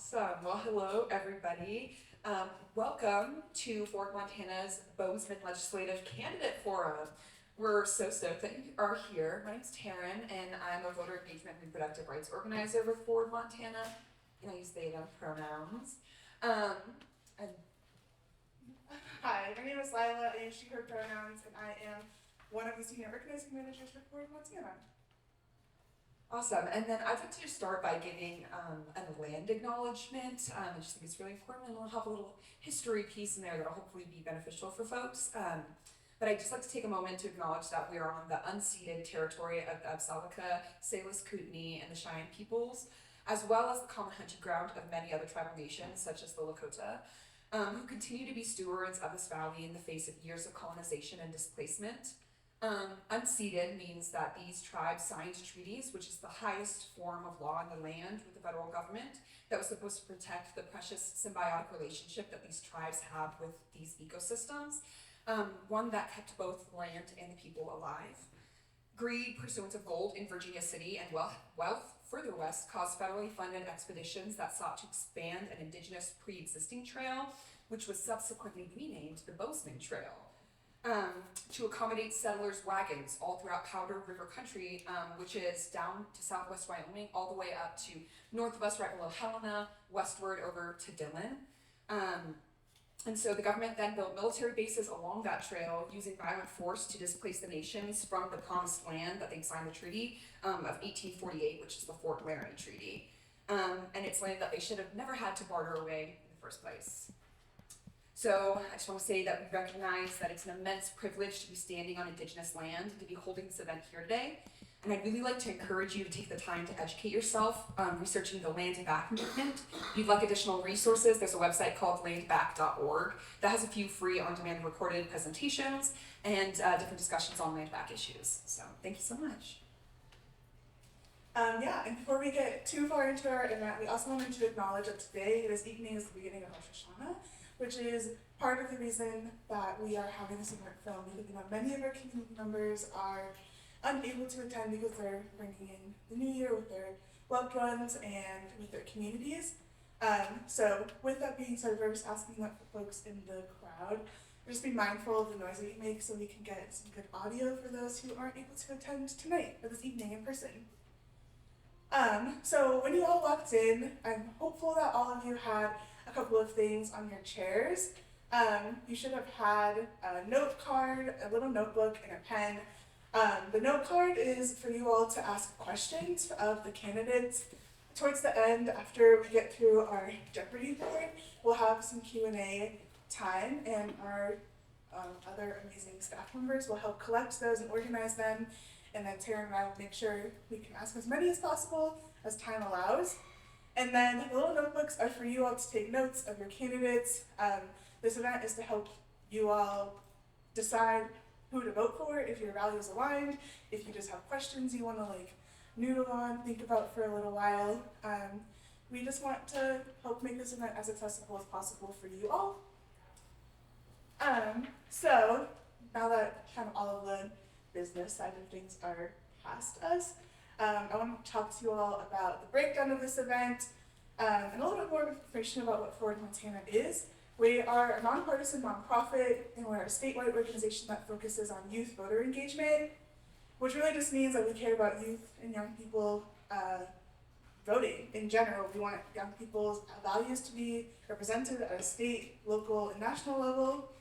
Awesome. Well, hello, everybody. Welcome to Fort Montana's Bozeman Legislative Candidate Forum. We're so stoked that you are here. My name's Taryn, and I'm a voter engagement and reproductive rights organizer with Fort Montana, and I use they, them pronouns. And Hi, my name is Lila. I use she, her pronouns, and I am one of the senior organizing managers for Fort Montana. Awesome. And then I'd like to just start by giving a land acknowledgement. I just think it's really important, and we'll have a little history piece in there that'll hopefully be beneficial for folks. But I'd just like to take a moment to acknowledge that we are on the unceded territory of the Absalika, Salish Kootenai, and the Cheyenne peoples, as well as the common hunting ground of many other tribal nations, such as the Lakota, who continue to be stewards of this valley in the face of years of colonization and displacement. Unceded means that these tribes signed treaties, which is the highest form of law in the land with the federal government, that was supposed to protect the precious symbiotic relationship that these tribes have with these ecosystems, one that kept both the land and the people alive. Greed, pursuance of gold in Virginia City, and wealth further west caused federally funded expeditions that sought to expand an indigenous pre-existing trail, which was subsequently renamed the Bozeman Trail. To accommodate settlers' wagons all throughout Powder River Country, which is down to southwest Wyoming, all the way up to northwest right below Helena, westward over to Dillon. And so the government then built military bases along that trail using violent force to displace the nations from the promised land that they'd signed the treaty of 1848, which is the Fort Laramie Treaty. And it's land that they should have never had to barter away in the first place. So I just want to say that we recognize that it's an immense privilege to be standing on Indigenous land and to be holding this event here today. And I'd really like to encourage you to take the time to educate yourself, researching the Land Back movement. If you'd like additional resources, there's a website called landback.org that has a few free on-demand recorded presentations and different discussions on land back issues. So thank you so much. And before we get too far into our event, we also wanted to acknowledge that today, this evening, is the beginning of Rosh Hashanah, which is part of the reason that we are having this event filmed, because many of our community members are unable to attend because they're bringing in the new year with their loved ones and with their communities. So with that being said, we're just asking that for folks in the crowd, just be mindful of the noise that you make so we can get some good audio for those who aren't able to attend tonight or this evening in person. So when you all walked in, I'm hopeful that all of you had a couple of things on your chairs. You should have had a note card, a little notebook, and a pen. The note card is for you all to ask questions of the candidates. Towards the end, after we get through our jeopardy board, we'll have some Q&A time, and our other amazing staff members will help collect those and organize them. And then Tara and I will make sure we can ask as many as possible as time allows. And then the little notebooks are for you all to take notes of your candidates. This event is to help you all decide who to vote for, if your values aligned, if you just have questions you want to noodle on, think about for a little while. We just want to help make this event as accessible as possible for you all. So now that kind of all of the business side of things are past us, I want to talk to you all about the breakdown of this event and a little bit more information about what Fort Montana is. We are a nonpartisan nonprofit, and we're a statewide organization that focuses on youth voter engagement, which really just means that we care about youth and young people voting in general. We want young people's values to be represented at a state, local, and national level,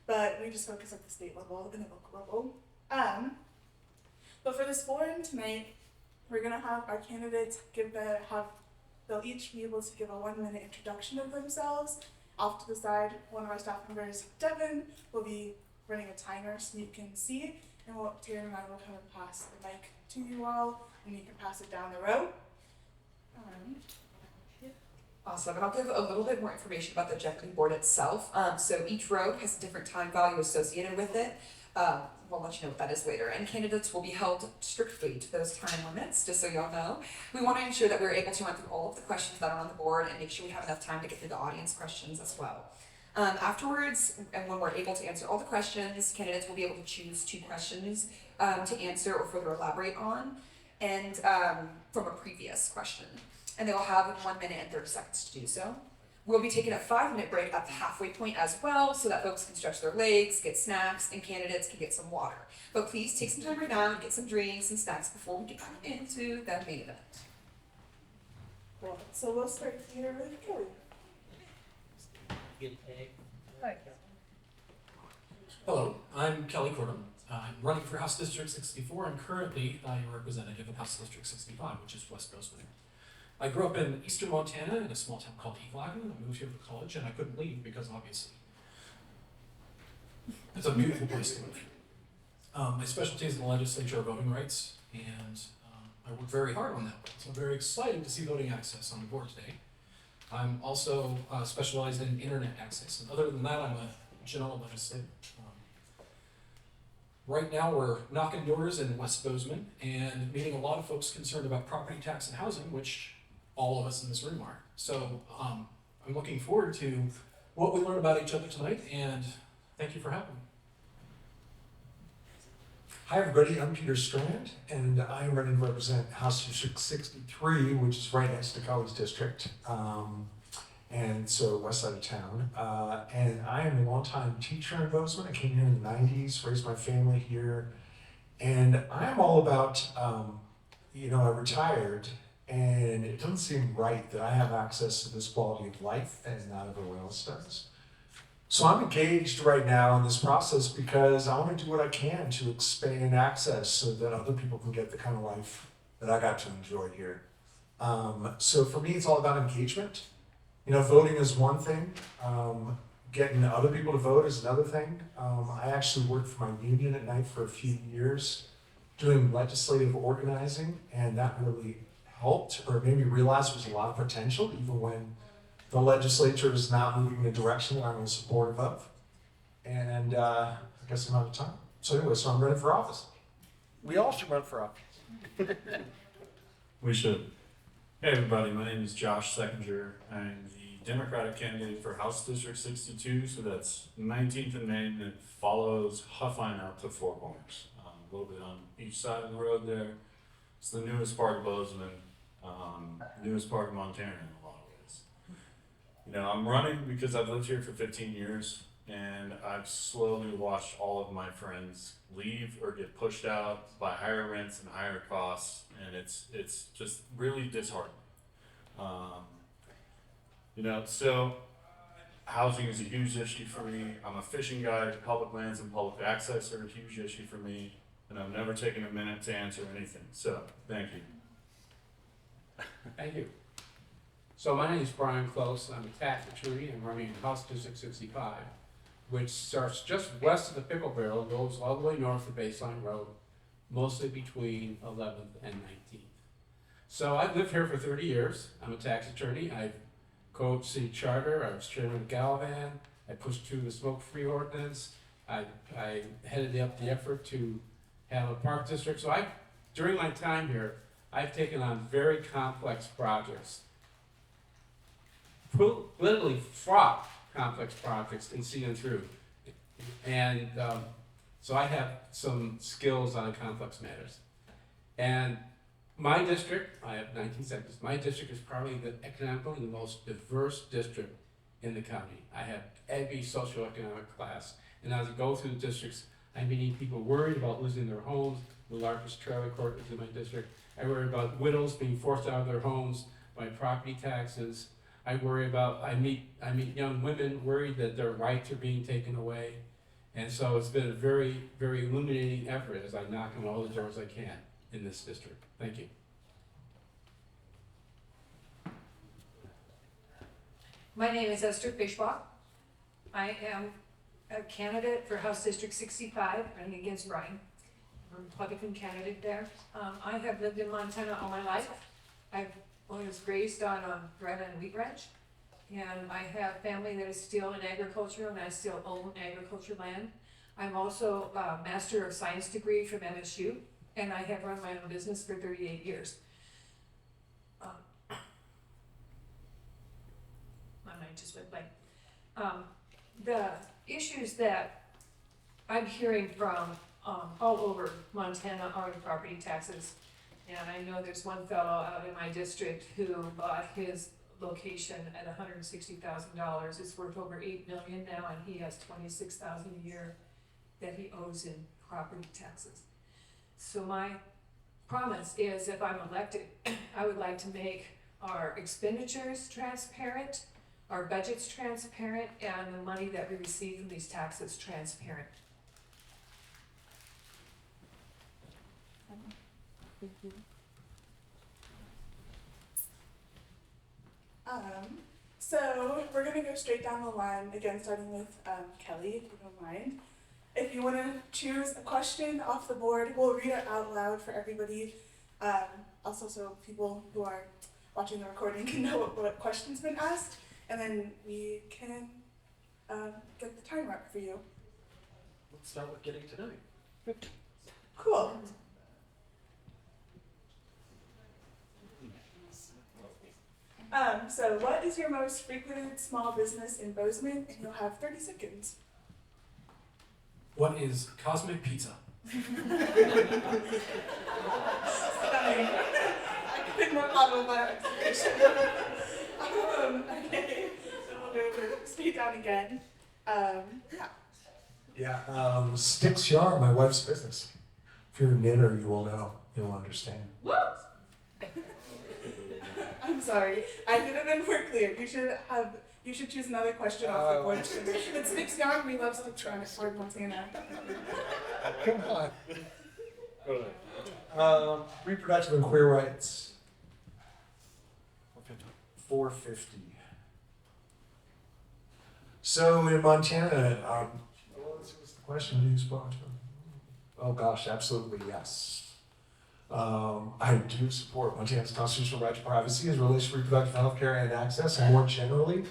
but we just focus at the state level and the local level. But for this forum tonight, we're gonna have our candidates they'll each be able to give a 1-minute introduction of themselves. Off to the side, one of our staff members, Devin, will be running a timer so you can see, and Tara and I will kind of pass the mic to you all, and you can pass it down the row. Awesome, and I'll give a little bit more information about the jeopardy board itself. So each row has a different time value associated with it. We'll let you know what that is later. And candidates will be held strictly to those time limits, just so y'all know. We want to ensure that we're able to run through all of the questions that are on the board and make sure we have enough time to get through the audience questions as well. Afterwards, and when we're able to answer all the questions, candidates will be able to choose 2 questions to answer or further elaborate on. and from a previous question. And they will have 1 minute and 30 seconds to do so. We'll be taking a 5-minute break at the halfway point as well, so that folks can stretch their legs, get snacks, and candidates can get some water. But please take some time right now and get some drinks and snacks before we get back into the main event. Well, so we'll start here with Kelly. Hello, I'm Kelly Cordum. I'm running for House District 64 and currently a representative in House District 65, which is West Bozeman. I grew up in eastern Montana in a small town called Eagleton. I moved here for college and I couldn't leave because obviously it's a beautiful place to live. My specialty is in the legislature are voting rights, and I work very hard on that. So I'm very excited to see voting access on the board today. I'm also specialized in internet access, and other than that, I'm a general legislator. Right now, we're knocking doors in West Bozeman and meeting a lot of folks concerned about property tax and housing, which all of us in this room are. So I'm looking forward to what we learn about each other tonight, and thank you for having me. Hi everybody, I'm Peter Strand, and I'm running to represent House District 63, which is right next to College District, and so west side of town. And I am a longtime teacher in Bozeman. I came here in the 90s, raised my family here, and I'm all about, I retired, and it doesn't seem right that I have access to this quality of life and not everyone else does. So I'm engaged right now in this process because I want to do what I can to expand access so that other people can get the kind of life that I got to enjoy here. So for me, it's all about engagement. Voting is one thing. Getting other people to vote is another thing. I actually worked for my union at night for a few years doing legislative organizing, and that really helped or made me realize there was a lot of potential even when the legislature is not moving in a direction that I'm supportive of. And I guess I'm out of time. So anyway, I'm running for office. We all should run for office. We should. Hey everybody, my name is Josh Seckinger. I'm the Democratic candidate for House District 62, so that's 19th and Main, and it follows Huffine out to Four Corners. A little bit on each side of the road there. It's the newest part of Bozeman, newest part of Montana in a lot of ways. I'm running because I've lived here for 15 years, and I've slowly watched all of my friends leave or get pushed out by higher rents and higher costs, and it's just really disheartening. So housing is a huge issue for me. I'm a fishing guide. Public lands and public access are a huge issue for me, and I've never taken a minute to answer anything. So thank you. Thank you. So my name is Brian Close. I'm a tax attorney. I'm running in House District 65, which starts just west of the Pickle Barrel and goes all the way north of Baseline Road, mostly between 11th and 19th. So I've lived here for 30 years. I'm a tax attorney. I've co-opted city charter. I was chairman of Galvan. I pushed through the smoke-free ordinance. I headed up the effort to have a park district. So during my time here, I've taken on very complex projects, politically fraught complex projects, and seen them through. And so I have some skills on complex matters. And my district, I have 19 sectors, my district is probably economically the most diverse district in the county. I have every socioeconomic class. And as I go through the districts, I'm meeting people worried about losing their homes. The largest trailer court is in my district. I worry about widows being forced out of their homes by property taxes. I meet young women worried that their rights are being taken away. And so it's been a very, very illuminating effort as I knock on all the doors I can in this district. Thank you. My name is Esther Fischbach. I am a candidate for House District 65, running against Brian. I'm a Republican candidate there. I have lived in Montana all my life. I was raised on a bread and wheat ranch, and I have family that is still in agriculture, and I still own agriculture land. I'm also a Master of Science degree from MSU, and I have run my own business for 38 years. My mind just went blank. The issues that I'm hearing from all over Montana are the property taxes. And I know there's one fellow out in my district who bought his location at $160,000. It's worth over $8 million now, and he has $26,000 a year that he owes in property taxes. So my promise is, if I'm elected, I would like to make our expenditures transparent, our budgets transparent, and the money that we receive from these taxes transparent. So we're gonna go straight down the line, again, starting with Kelly, if you don't mind. If you wanna choose a question off the board, we'll read it out loud for everybody. Also, so people who are watching the recording can know what question's been asked, and then we can get the timer up for you. Let's start with getting to know you. Cool. So what is your most frequented small business in Bozeman? And you'll have 30 seconds. What is Cosmic Pizza? Stunning. I could not follow my explanation. Okay, so we'll go straight down again. Yeah. Yeah, Sticks Yard, my wife's business. If you're a knitter, you will know. You'll understand. I'm sorry. I could have been more clear. You should choose another question off the board. It's Sticks Yard. We love Sticks Yard. It's Fort Montana. Come on. Reproductive and queer rights. 450. So in Montana, what was the question you spoke to? Oh gosh, absolutely yes. I do support Montana's constitutional right to privacy as it relates to reproductive health care and access, and more generally,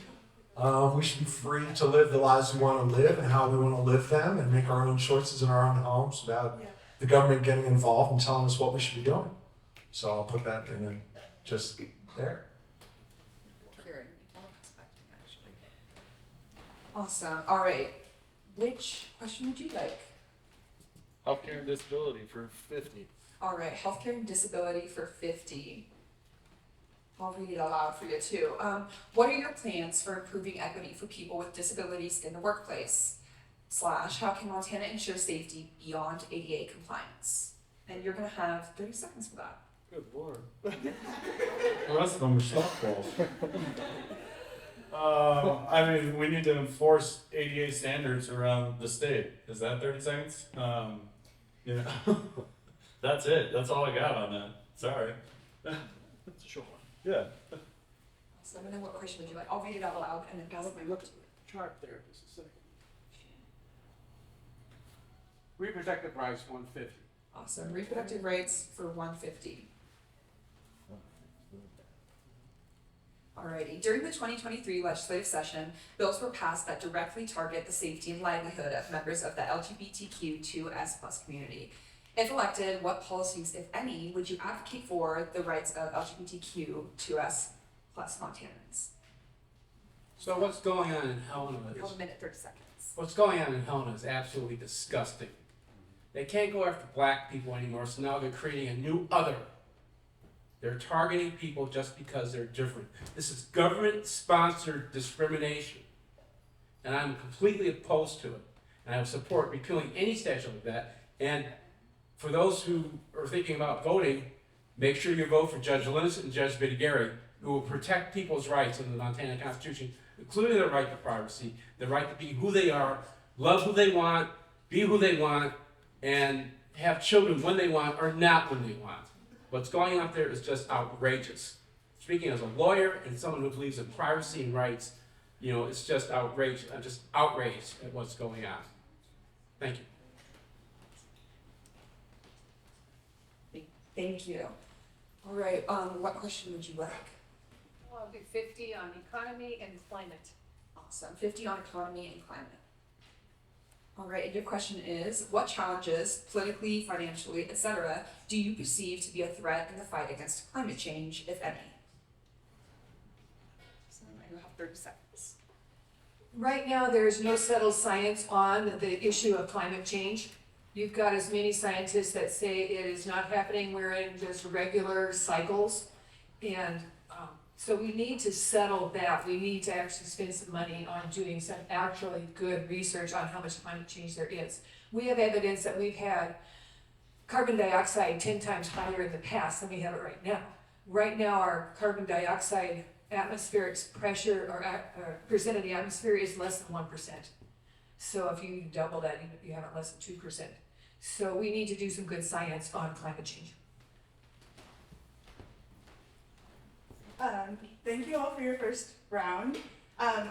we should be free to live the lives we want to live and how we want to live them and make our own choices in our own homes without the government getting involved and telling us what we should be doing. So I'll put that in just there. Awesome. All right. Which question would you like? Healthcare and disability for 50. All right. Healthcare and disability for 50. I'll read it aloud for you too. What are your plans for improving equity for people with disabilities in the workplace? / how can Montana ensure safety beyond ADA compliance? And you're gonna have 30 seconds for that. Good lord. The rest of them are softballs. I mean, we need to enforce ADA standards around the state. Is that 30 seconds? You know, that's it. That's all I got on that. Sorry. That's a short one. Yeah. So then what question would you like? I'll read it out loud and then pass Let it me back look to at you. the chart there just a second. Reproductive rights 150. Awesome. Reproductive rights for 150. Alrighty. During the 2023 legislative session, bills were passed that directly target the safety and livelihood of members of the LGBTQ2S+ community. If elected, what policies, if any, would you advocate for the rights of LGBTQ2S+ Montanans? So what's going on in Helena You have is, a minute, 30 seconds. what's going on in Helena is absolutely disgusting. They can't go after black people anymore, so now they're creating a new other. They're targeting people just because they're different. This is government-sponsored discrimination, and I'm completely opposed to it. And I would support repealing any statute like that. And for those who are thinking about voting, make sure you vote for Judge Linus and Judge Bidigari, who will protect people's rights in the Montana Constitution, including the right to privacy, the right to be who they are, love who they want, be who they want, and have children when they want or not when they want. What's going on there is just outrageous. Speaking as a lawyer and someone who believes in privacy and rights, you know, it's just outrageous. I'm just outraged at what's going on. Thank you. Thank you. All right. What question would you like? Well, I'll do 50 on economy and climate. Awesome. 50 on economy and climate. All right, and your question is, what challenges, politically, financially, etc., do you perceive to be a threat in the fight against climate change, if any? So you have 30 seconds. Right now, there is no settled science on the issue of climate change. You've got as many scientists that say it is not happening, we're in just regular cycles. And so we need to settle that. We need to actually spend some money on doing some actually good research on how much climate change there is. We have evidence that we've had carbon dioxide 10 times higher in the past than we have it right now. Right now, our carbon dioxide atmospheric pressure or percent of the atmosphere is less than 1%. So if you double that, you have it less than 2%. So we need to do some good science on climate change. Thank you all for your first round.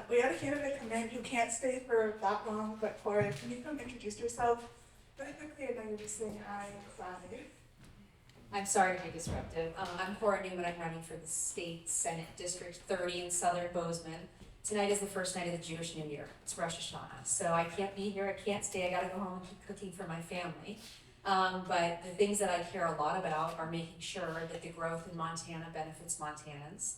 We had a candidate come in who can't stay for that long, but Cora, can you come introduce yourself really quickly? I know you're just saying hi inside. I'm sorry to be disruptive. I'm Cora Newman. I'm running for the State Senate District 30 in Southern Bozeman. Tonight is the first night of the Jewish New Year. It's Rosh Hashanah, so I can't be here. I can't stay. I gotta go home and keep cooking for my family. But the things that I care a lot about are making sure that the growth in Montana benefits Montanans.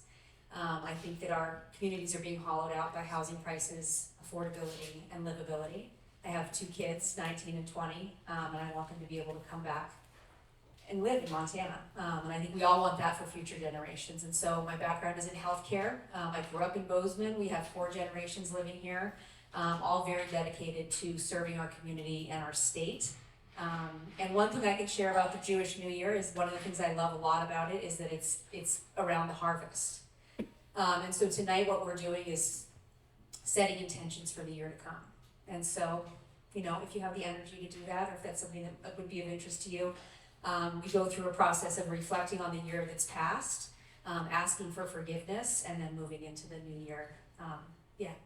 I think that our communities are being hollowed out by housing prices, affordability, and livability. I have 2 kids, 19 and 20, and I want them to be able to come back and live in Montana. And I think we all want that for future generations. And so my background is in healthcare. I grew up in Bozeman. We have 4 generations living here, all very dedicated to serving our community and our state. And one thing I can share about the Jewish New Year is one of the things I love a lot about it is that it's around the harvest. And so tonight what we're doing is setting intentions for the year to come. And so, you know, if you have the energy to do that, or if that's something that would be of interest to you, we go through a process of reflecting on the year that's passed, asking for forgiveness, and then moving into the new year,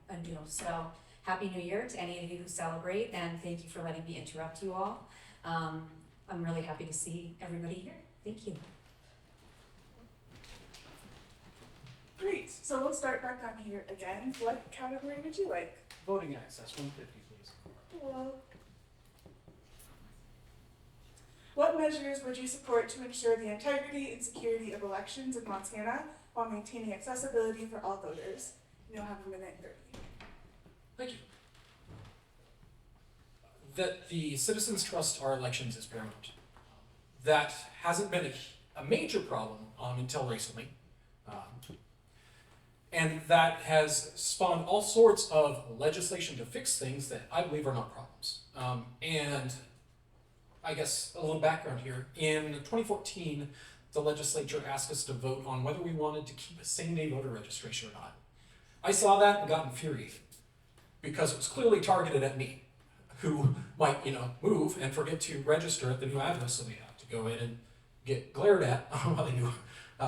anew. So Happy New Year to any of you who celebrate, and thank you for letting me interrupt you all. I'm really happy to see everybody here. Thank you. Great. So we'll start back on here again. What category would you like? Voting access, 150, please. Cool. What measures would you support to ensure the integrity and security of elections in Montana while maintaining accessibility for all voters? You'll have a minute and 30. Thank you. That the citizens trust our elections is paramount. That hasn't been a major problem until recently. And that has spawned all sorts of legislation to fix things that I believe are not problems. And I guess a little background here. In 2014, the legislature asked us to vote on whether we wanted to keep a same-day voter registration or not. I saw that and got infuriated because it was clearly targeted at me, who might, move and forget to register at the new address, so we have to go in and get glared at while they do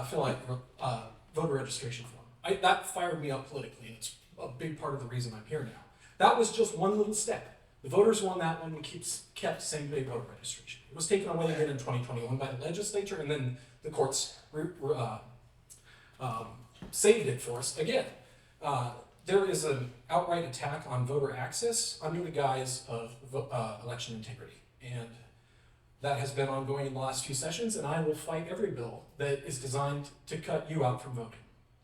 fill out voter registration form. That fired me up politically, and it's a big part of the reason I'm here now. That was just one little step. The voters won that one. We kept same-day voter registration. It was taken away again in 2021 by the legislature, and then the courts saved it for us again. There is an outright attack on voter access under the guise of election integrity, and that has been ongoing in the last few sessions, and I will fight every bill that is designed to cut you out from voting,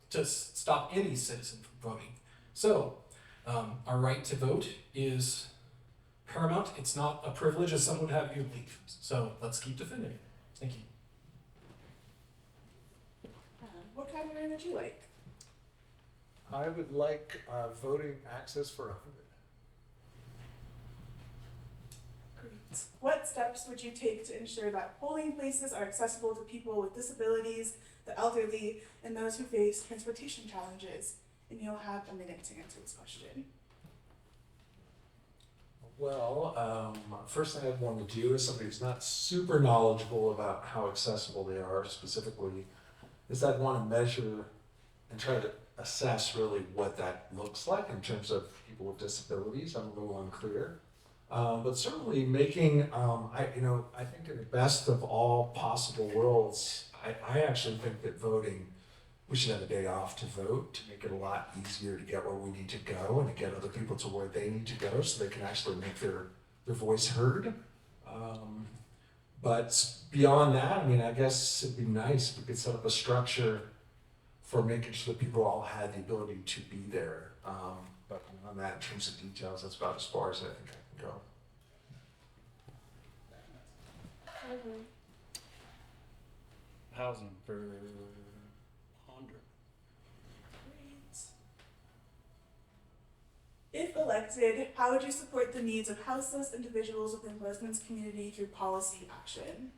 to stop any citizen from voting. So, our right to vote is paramount. It's not a privilege as some would have you believe. So let's keep defending it. Thank you. What category would you like? I would like voting access for 100. Great. What steps would you take to ensure that polling places are accessible to people with disabilities, the elderly, and those who face transportation challenges? And you'll have a minute to answer this question. Well, first thing I'd want to do as somebody who's not super knowledgeable about how accessible they are specifically, is I'd want to measure and try to assess really what that looks like in terms of people with disabilities. I'm a little unclear. But certainly making, I think in the best of all possible worlds, I actually think that voting, we should have a day off to vote to make it a lot easier to get where we need to go and to get other people to where they need to go so they can actually make their voice heard. But beyond that, I guess it'd be nice if we could set up a structure for making sure that people all had the ability to be there. But beyond that, in terms of details, that's about as far as I think I can go. Housing for 100. Great. If elected, how would you support the needs of houseless individuals within Bozeman's community through policy action?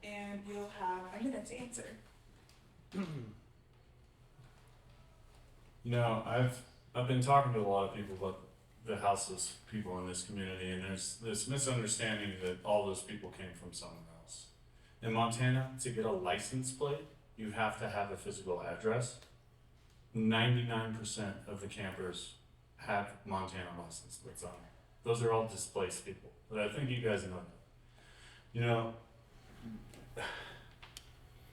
And you'll have a minute to answer. You know, I've been talking to a lot of people about the houseless people in this community, and there's this misunderstanding that all those people came from somewhere else. In Montana, to get a license plate, you have to have a physical address. 99% of the campers have Montana license plates on them. Those are all displaced people, but I think you guys know that. You know,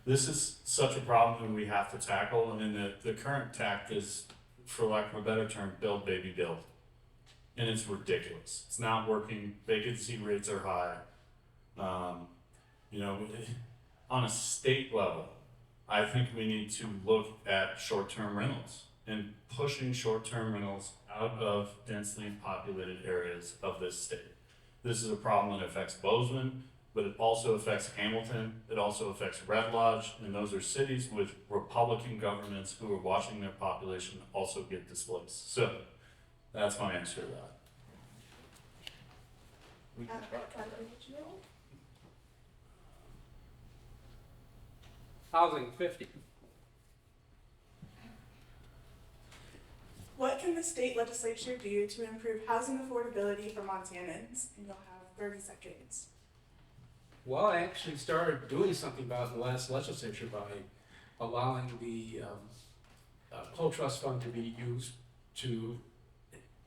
this is such a problem that we have to tackle, and the current tact is, for lack of a better term, build, baby, build. And it's ridiculous. It's not working. Vacancy rates are high. You know, on a state level, I think we need to look at short-term rentals and pushing short-term rentals out of densely populated areas of this state. This is a problem that affects Bozeman, but it also affects Hamilton. It also affects Red Lodge, and those are cities with Republican governments who are watching their population also get displaced. So that's my answer to that. We can try. Housing, 50. What can the state legislature do to improve housing affordability for Montanans? And you'll have 30 seconds. Well, I actually started doing something about it in the last legislature by allowing the whole trust fund to be used to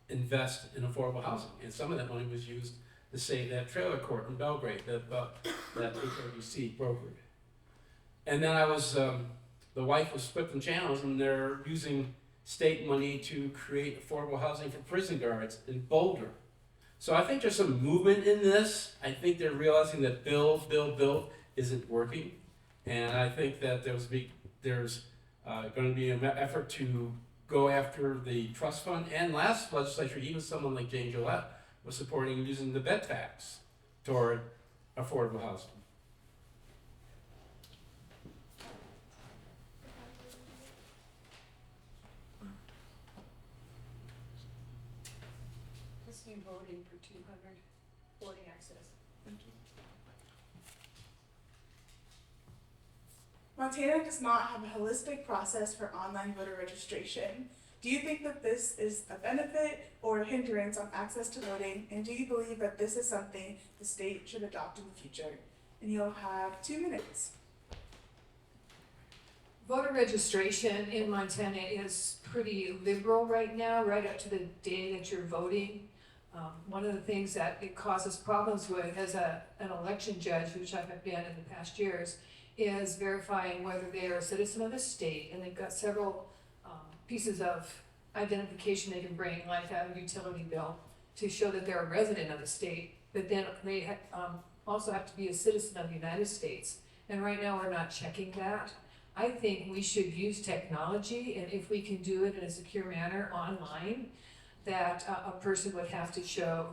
invest in affordable housing. And some of that money was used to save that trailer court in Belgrade that HRBC brokered. And then the wife was flipping channels, and they're using state money to create affordable housing for prison guards in Boulder. So I think there's some movement in this. I think they're realizing that build isn't working. And I think that there's going to be an effort to go after the trust fund. And last legislature, even someone like Jane Gillette was supporting using the bed tax toward affordable housing. Voting for 200 voting access. Montana does not have a holistic process for online voter registration. Do you think that this is a benefit or a hindrance on access to voting? And do you believe that this is something the state should adopt in the future? And you'll have 2 minutes. Voter registration in Montana is pretty liberal right now, right up to the day that you're voting. One of the things that it causes problems with as an election judge, which I've been in the past years, is verifying whether they are a citizen of the state, and they've got several pieces of identification they can bring, like a utility bill, to show that they're a resident of the state, but then they also have to be a citizen of the United States. And right now we're not checking that. I think we should use technology, and if we can do it in a secure manner online, that a person would have to show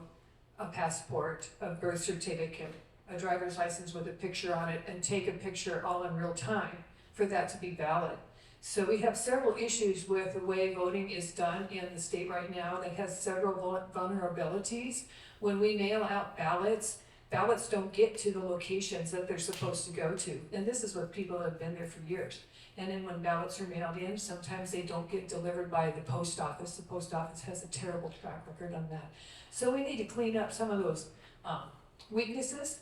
a passport, a birth certificate, a driver's license with a picture on it, and take a picture all in real time for that to be valid. So we have several issues with the way voting is done in the state right now that has several vulnerabilities. When we mail out ballots don't get to the locations that they're supposed to go to. And this is what people have been there for years. And then when ballots are mailed in, sometimes they don't get delivered by the post office. The post office has a terrible track record on that. So we need to clean up some of those weaknesses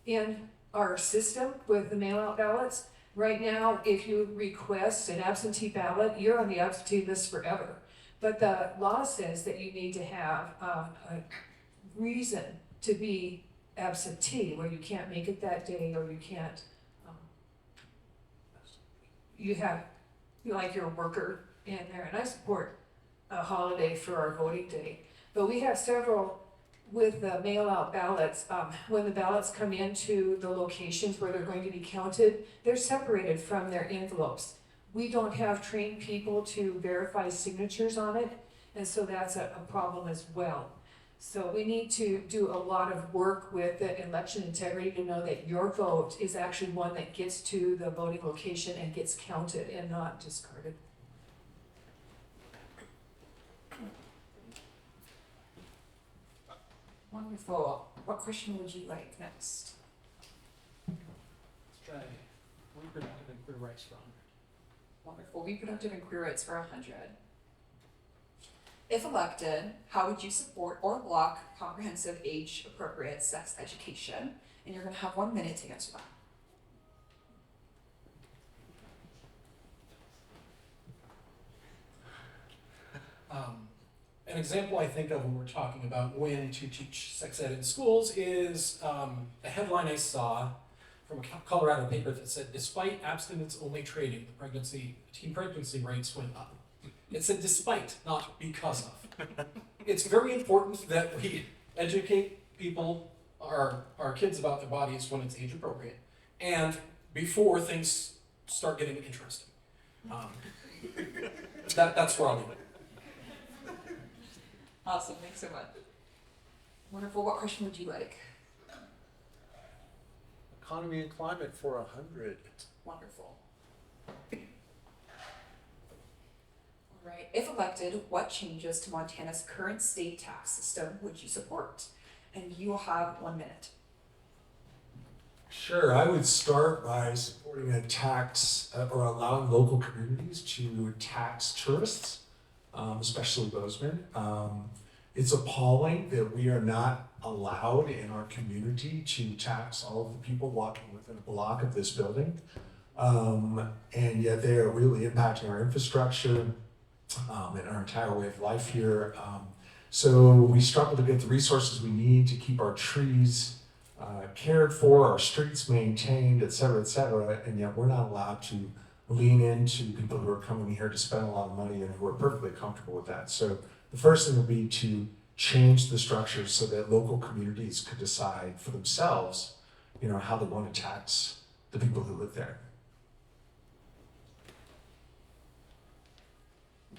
in our system with the mail-out ballots. Right now, if you request an absentee ballot, you're on the absentee list forever. But the law says that you need to have a reason to be absentee, where you can't make it that day, or you can't, you have, like you're a worker in there, and I support a holiday for our voting day. But we have several with the mail-out ballots. When the ballots come into the locations where they're going to be counted, they're separated from their envelopes. We don't have trained people to verify signatures on it, and so that's a problem as well. So we need to do a lot of work with the election integrity to know that your vote is actually one that gets to the voting location and gets counted and not discarded. Wonderful. What question would you like next? Let's try reproductive and queer rights for 100. Wonderful. Reproductive and queer rights for 100. If elected, how would you support or block comprehensive age-appropriate sex education? And you're going to have 1 minute to answer that. An example I think of when we're talking about when to teach sex ed in schools is a headline I saw from a Colorado paper that said, despite abstinence-only training, the teen pregnancy rates went up. It said despite, not because of. It's very important that we educate people, our kids, about their bodies when it's age appropriate, and before things start getting interesting. That's where I'll leave it. Awesome. Thanks so much. Wonderful. What question would you like? Economy and climate for 100. Wonderful. All right. If elected, what changes to Montana's current state tax system would you support? And you will have 1 minute. Sure, I would start by supporting a tax or allowing local communities to tax tourists, especially Bozeman. It's appalling that we are not allowed in our community to tax all of the people walking within a block of this building. And yet they are really impacting our infrastructure and our entire way of life here. So we struggle to get the resources we need to keep our trees cared for, our streets maintained, et cetera, and yet we're not allowed to lean into people who are coming here to spend a lot of money and who are perfectly comfortable with that. So the first thing would be to change the structure so that local communities could decide for themselves, how they want to tax the people who live there.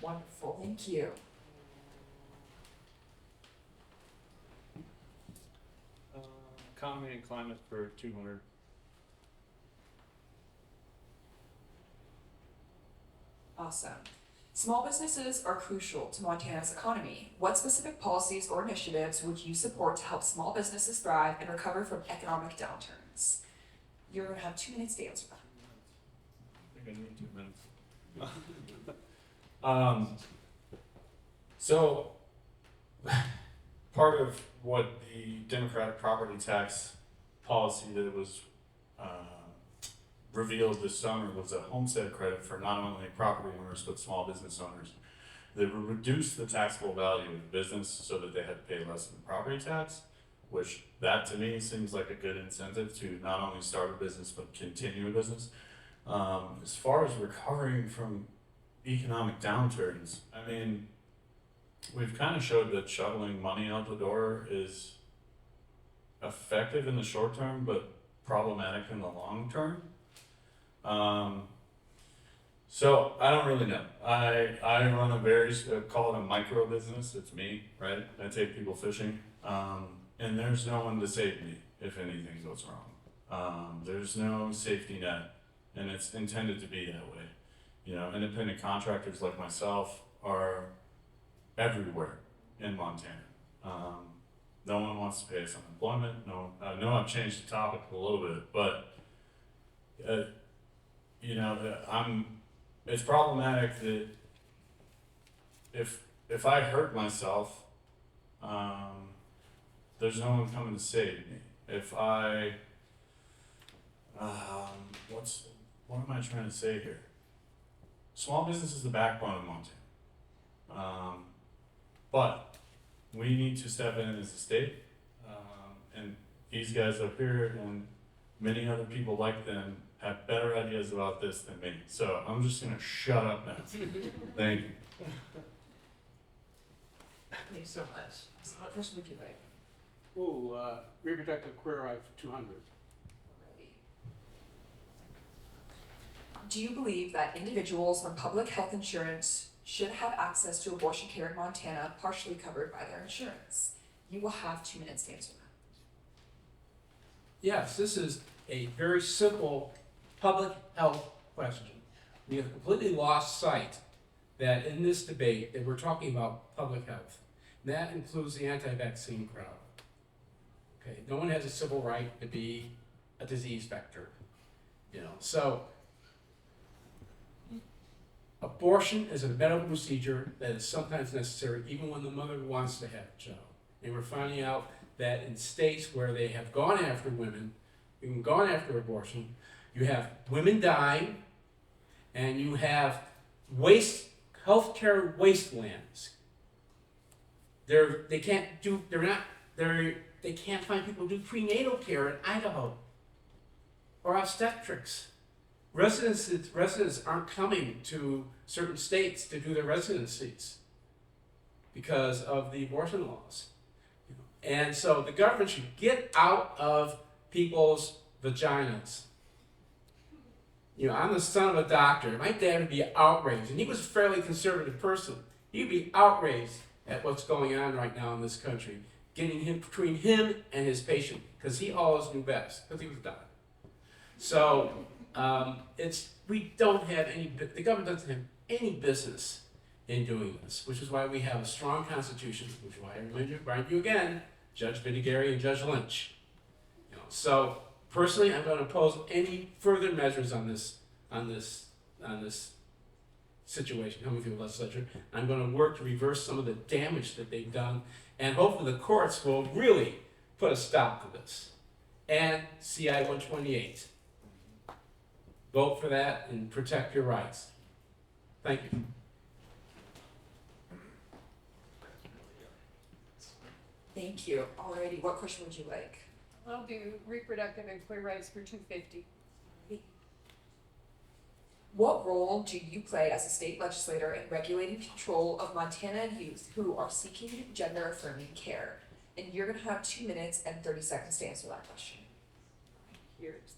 Wonderful. Thank you. Economy and climate for 200. Awesome. Small businesses are crucial to Montana's economy. What specific policies or initiatives would you support to help small businesses thrive and recover from economic downturns? You're going to have 2 minutes to answer that. I think I need 2 minutes. So part of what the Democratic property tax policy that was revealed this summer was a homestead credit for not only property owners but small business owners. They would reduce the taxable value of the business so that they had to pay less in property tax, which that to me seems like a good incentive to not only start a business but continue a business. As far as recovering from economic downturns, I mean, we've kind of showed that shoveling money out the door is effective in the short term, but problematic in the long term. So I don't really know. I run a very, call it a micro business. It's me, right? I take people fishing, and there's no one to save me if anything goes wrong. There's no safety net, and it's intended to be that way. Independent contractors like myself are everywhere in Montana. No one wants to pay us unemployment. No, I know I've changed the topic a little bit, but it's problematic that if I hurt myself, there's no one coming to save me. If I, what am I trying to say here? Small business is the backbone of Montana. But we need to step in as a state, and these guys up here and many other people like them have better ideas about this than me. So I'm just gonna shut up now. Thank you. Thank you so much. So what question would you like? Ooh, reproductive queer rights 200. Do you believe that individuals on public health insurance should have access to abortion care in Montana partially covered by their insurance? You will have 2 minutes to answer that. Yes, this is a very simple public health question. We have completely lost sight that in this debate that we're talking about public health. And that includes the anti-vaccine crowd. Okay, no one has a civil right to be a disease vector, you know. So abortion is a medical procedure that is sometimes necessary even when the mother wants to have a child. And we're finding out that in states where they have gone after women, and gone after abortion, you have women dying, and you have healthcare wastelands. They can't find people to do prenatal care in Idaho or obstetrics. Residents aren't coming to certain states to do their residencies because of the abortion laws. And so the government should get out of people's vaginas. You know, I'm the son of a doctor. My dad would be outraged, and he was a fairly conservative person. He'd be outraged at what's going on right now in this country, getting him between him and his patient, because he always knew best, because he was dying. So we don't have the government doesn't have any business in doing this, which is why we have a strong constitution, which is why I remind you again, Judge Vidigari and Judge Lynch. You know, so personally, I'm going to oppose any further measures on this situation coming through the legislature. I'm going to work to reverse some of the damage that they've done, and hopefully the courts will really put a stop to this. And CI 128. Vote for that and protect your rights. Thank you. Thank you. Alrighty, what question would you like? I'll do reproductive and queer rights for 250. What role do you play as a state legislator in regulating control of Montana youth who are seeking gender-affirming care? And you're going to have 2 minutes and 30 seconds to answer that question. Here's.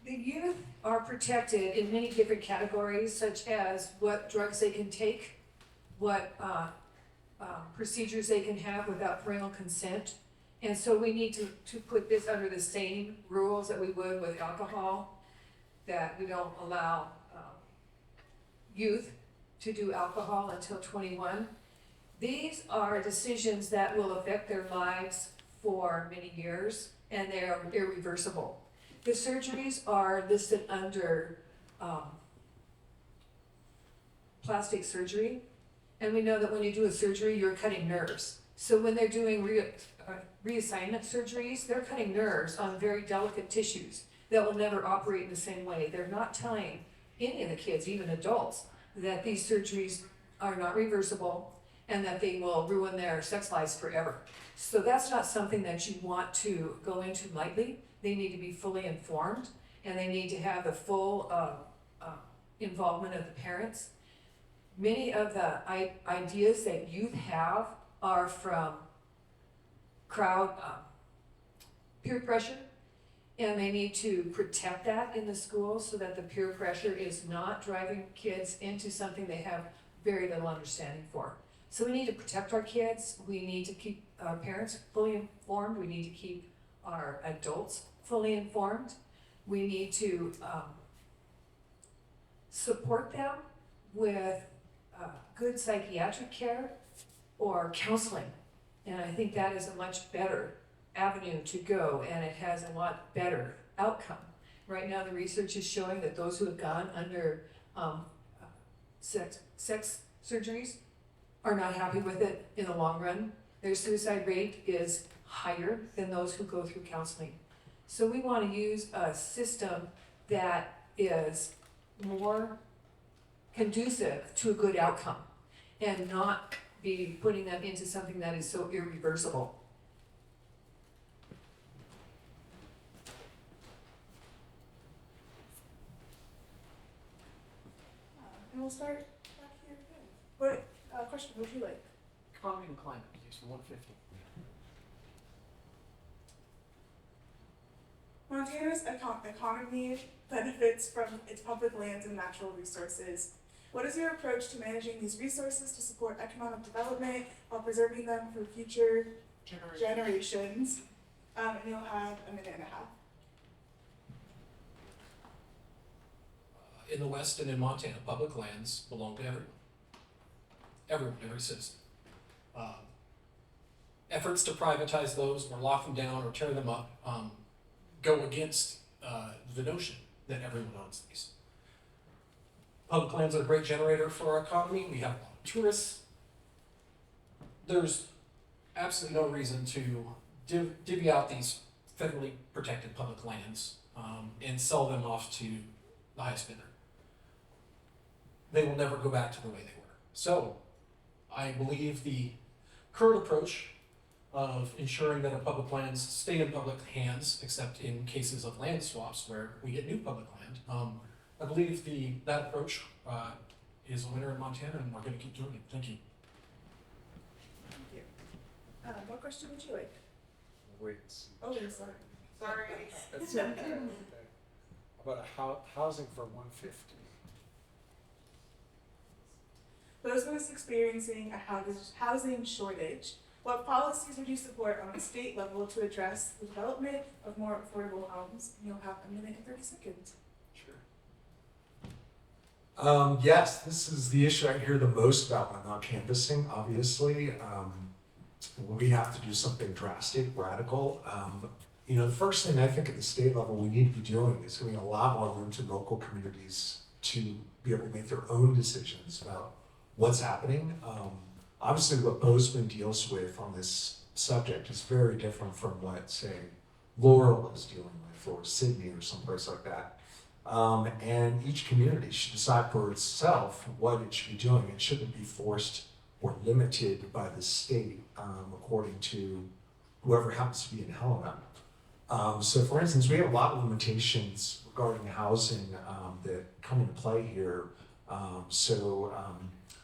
The youth are protected in many different categories, such as what drugs they can take, what procedures they can have without parental consent. And so we need to put this under the same rules that we would with alcohol, that we don't allow youth to do alcohol until 21. These are decisions that will affect their lives for many years, and they are irreversible. The surgeries are listed under plastic surgery, and we know that when you do a surgery, you're cutting nerves. So when they're doing reassignment surgeries, they're cutting nerves on very delicate tissues that will never operate in the same way. They're not telling any of the kids, even adults, that these surgeries are not reversible and that they will ruin their sex lives forever. So that's not something that you want to go into lightly. They need to be fully informed, and they need to have the full involvement of the parents. Many of the ideas that youth have are from crowd peer pressure, and they need to protect that in the schools so that the peer pressure is not driving kids into something they have very little understanding for. So we need to protect our kids. We need to keep our parents fully informed. We need to keep our adults fully informed. We need to support them with good psychiatric care or counseling. And I think that is a much better avenue to go, and it has a lot better outcome. Right now, the research is showing that those who have gone under sex surgeries are not happy with it in the long run. Their suicide rate is higher than those who go through counseling. So we want to use a system that is more conducive to a good outcome and not be putting them into something that is so irreversible. And we'll start back here again. What question would you like? Economy and climate, case 150. Montana's economy benefits from its public lands and natural resources, What is your approach to managing these resources to support economic development while preserving them for future generations? And you'll have a minute and a half. In the West and in Montana, public lands belong to everyone. Everyone, every citizen. Efforts to privatize those or lock them down or tear them up go against the notion that everyone owns these. Public lands are a great generator for our economy. We have a lot of tourists. There's absolutely no reason to divvy out these federally protected public lands and sell them off to the highest bidder. They will never go back to the way they were. So I believe the current approach of ensuring that our public lands stay in public hands, except in cases of land swaps where we get new public land. I believe that approach is a winner in Montana, and we're going to keep doing it. Thank you. Thank you. What question would you like? Wait. Oh, sorry. Sorry. That's okay. About housing for 150. Bozeman is experiencing a housing shortage. What policies would you support on a state level to address the development of more affordable homes? And you'll have a minute and 30 seconds. Sure. Yes, this is the issue I hear the most about when I'm not canvassing, obviously. We have to do something drastic, radical. The first thing I think at the state level we need to be doing is giving a lot more room to local communities to be able to make their own decisions about what's happening. Obviously, what Bozeman deals with on this subject is very different from what, say, Laurel is dealing with, or Sydney, or someplace like that. And each community should decide for itself what it should be doing. It shouldn't be forced or limited by the state according to whoever happens to be in Helena. So, for instance, we have a lot of limitations regarding housing that come into play here.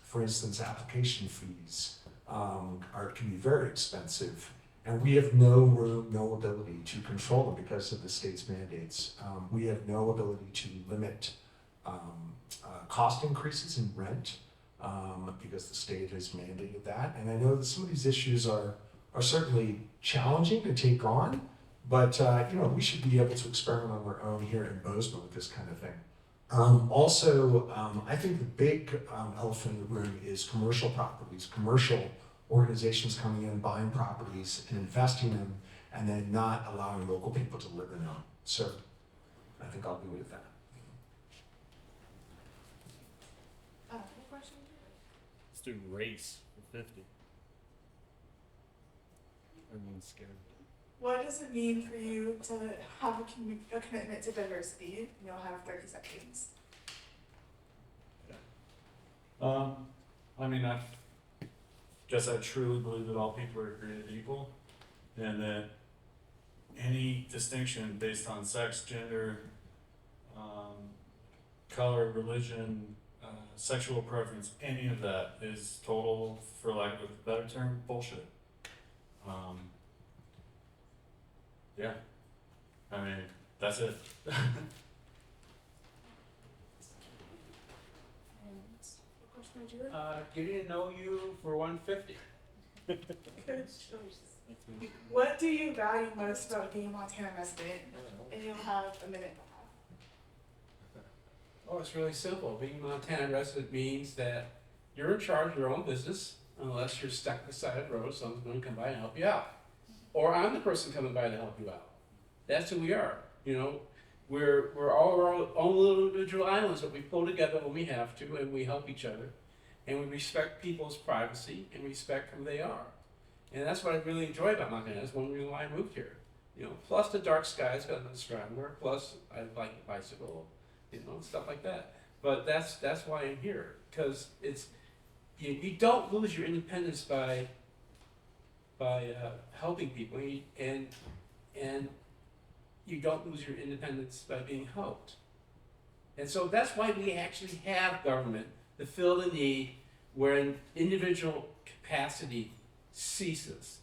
For instance, application fees can be very expensive, and we have no room, no ability to control them because of the state's mandates. We have no ability to limit cost increases in rent because the state has mandated that. And I know that some of these issues are certainly challenging to take on, but we should be able to experiment on our own here in Bozeman with this kind of thing. I think the big elephant in the room is commercial properties, commercial organizations coming in, buying properties and investing in them, and then not allowing local people to live in them. So I think I'll leave it at that. What question? Let's do race for 50. Everyone's scared. What does it mean for you to have a commitment to diversity? And you'll have 30 seconds. I truly believe that all people are created equal, and that any distinction based on sex, gender, color, religion, sexual preference, any of that is total, for lack of a better term, bullshit. That's it. And what question would you like? Getting to know you for 150. Good choice. What do you value most about being a Montana resident? And you'll have a minute and a half. Oh, it's really simple. Being a Montana resident means that you're in charge of your own business, unless you're stuck on the side of the road, someone's going to come by and help you out. Or I'm the person coming by to help you out. That's who we are. We're all our own little individual islands that we pull together when we have to, and we help each other. And we respect people's privacy and respect who they are. And that's what I really enjoy about Montana. That's one reason why I moved here. Plus the dark skies got an astronomer, plus I like a bicycle, stuff like that. But that's why I'm here, because it's you don't lose your independence by helping people, and you don't lose your independence by being helped. And so that's why we actually have government to fill the need when individual capacity ceases.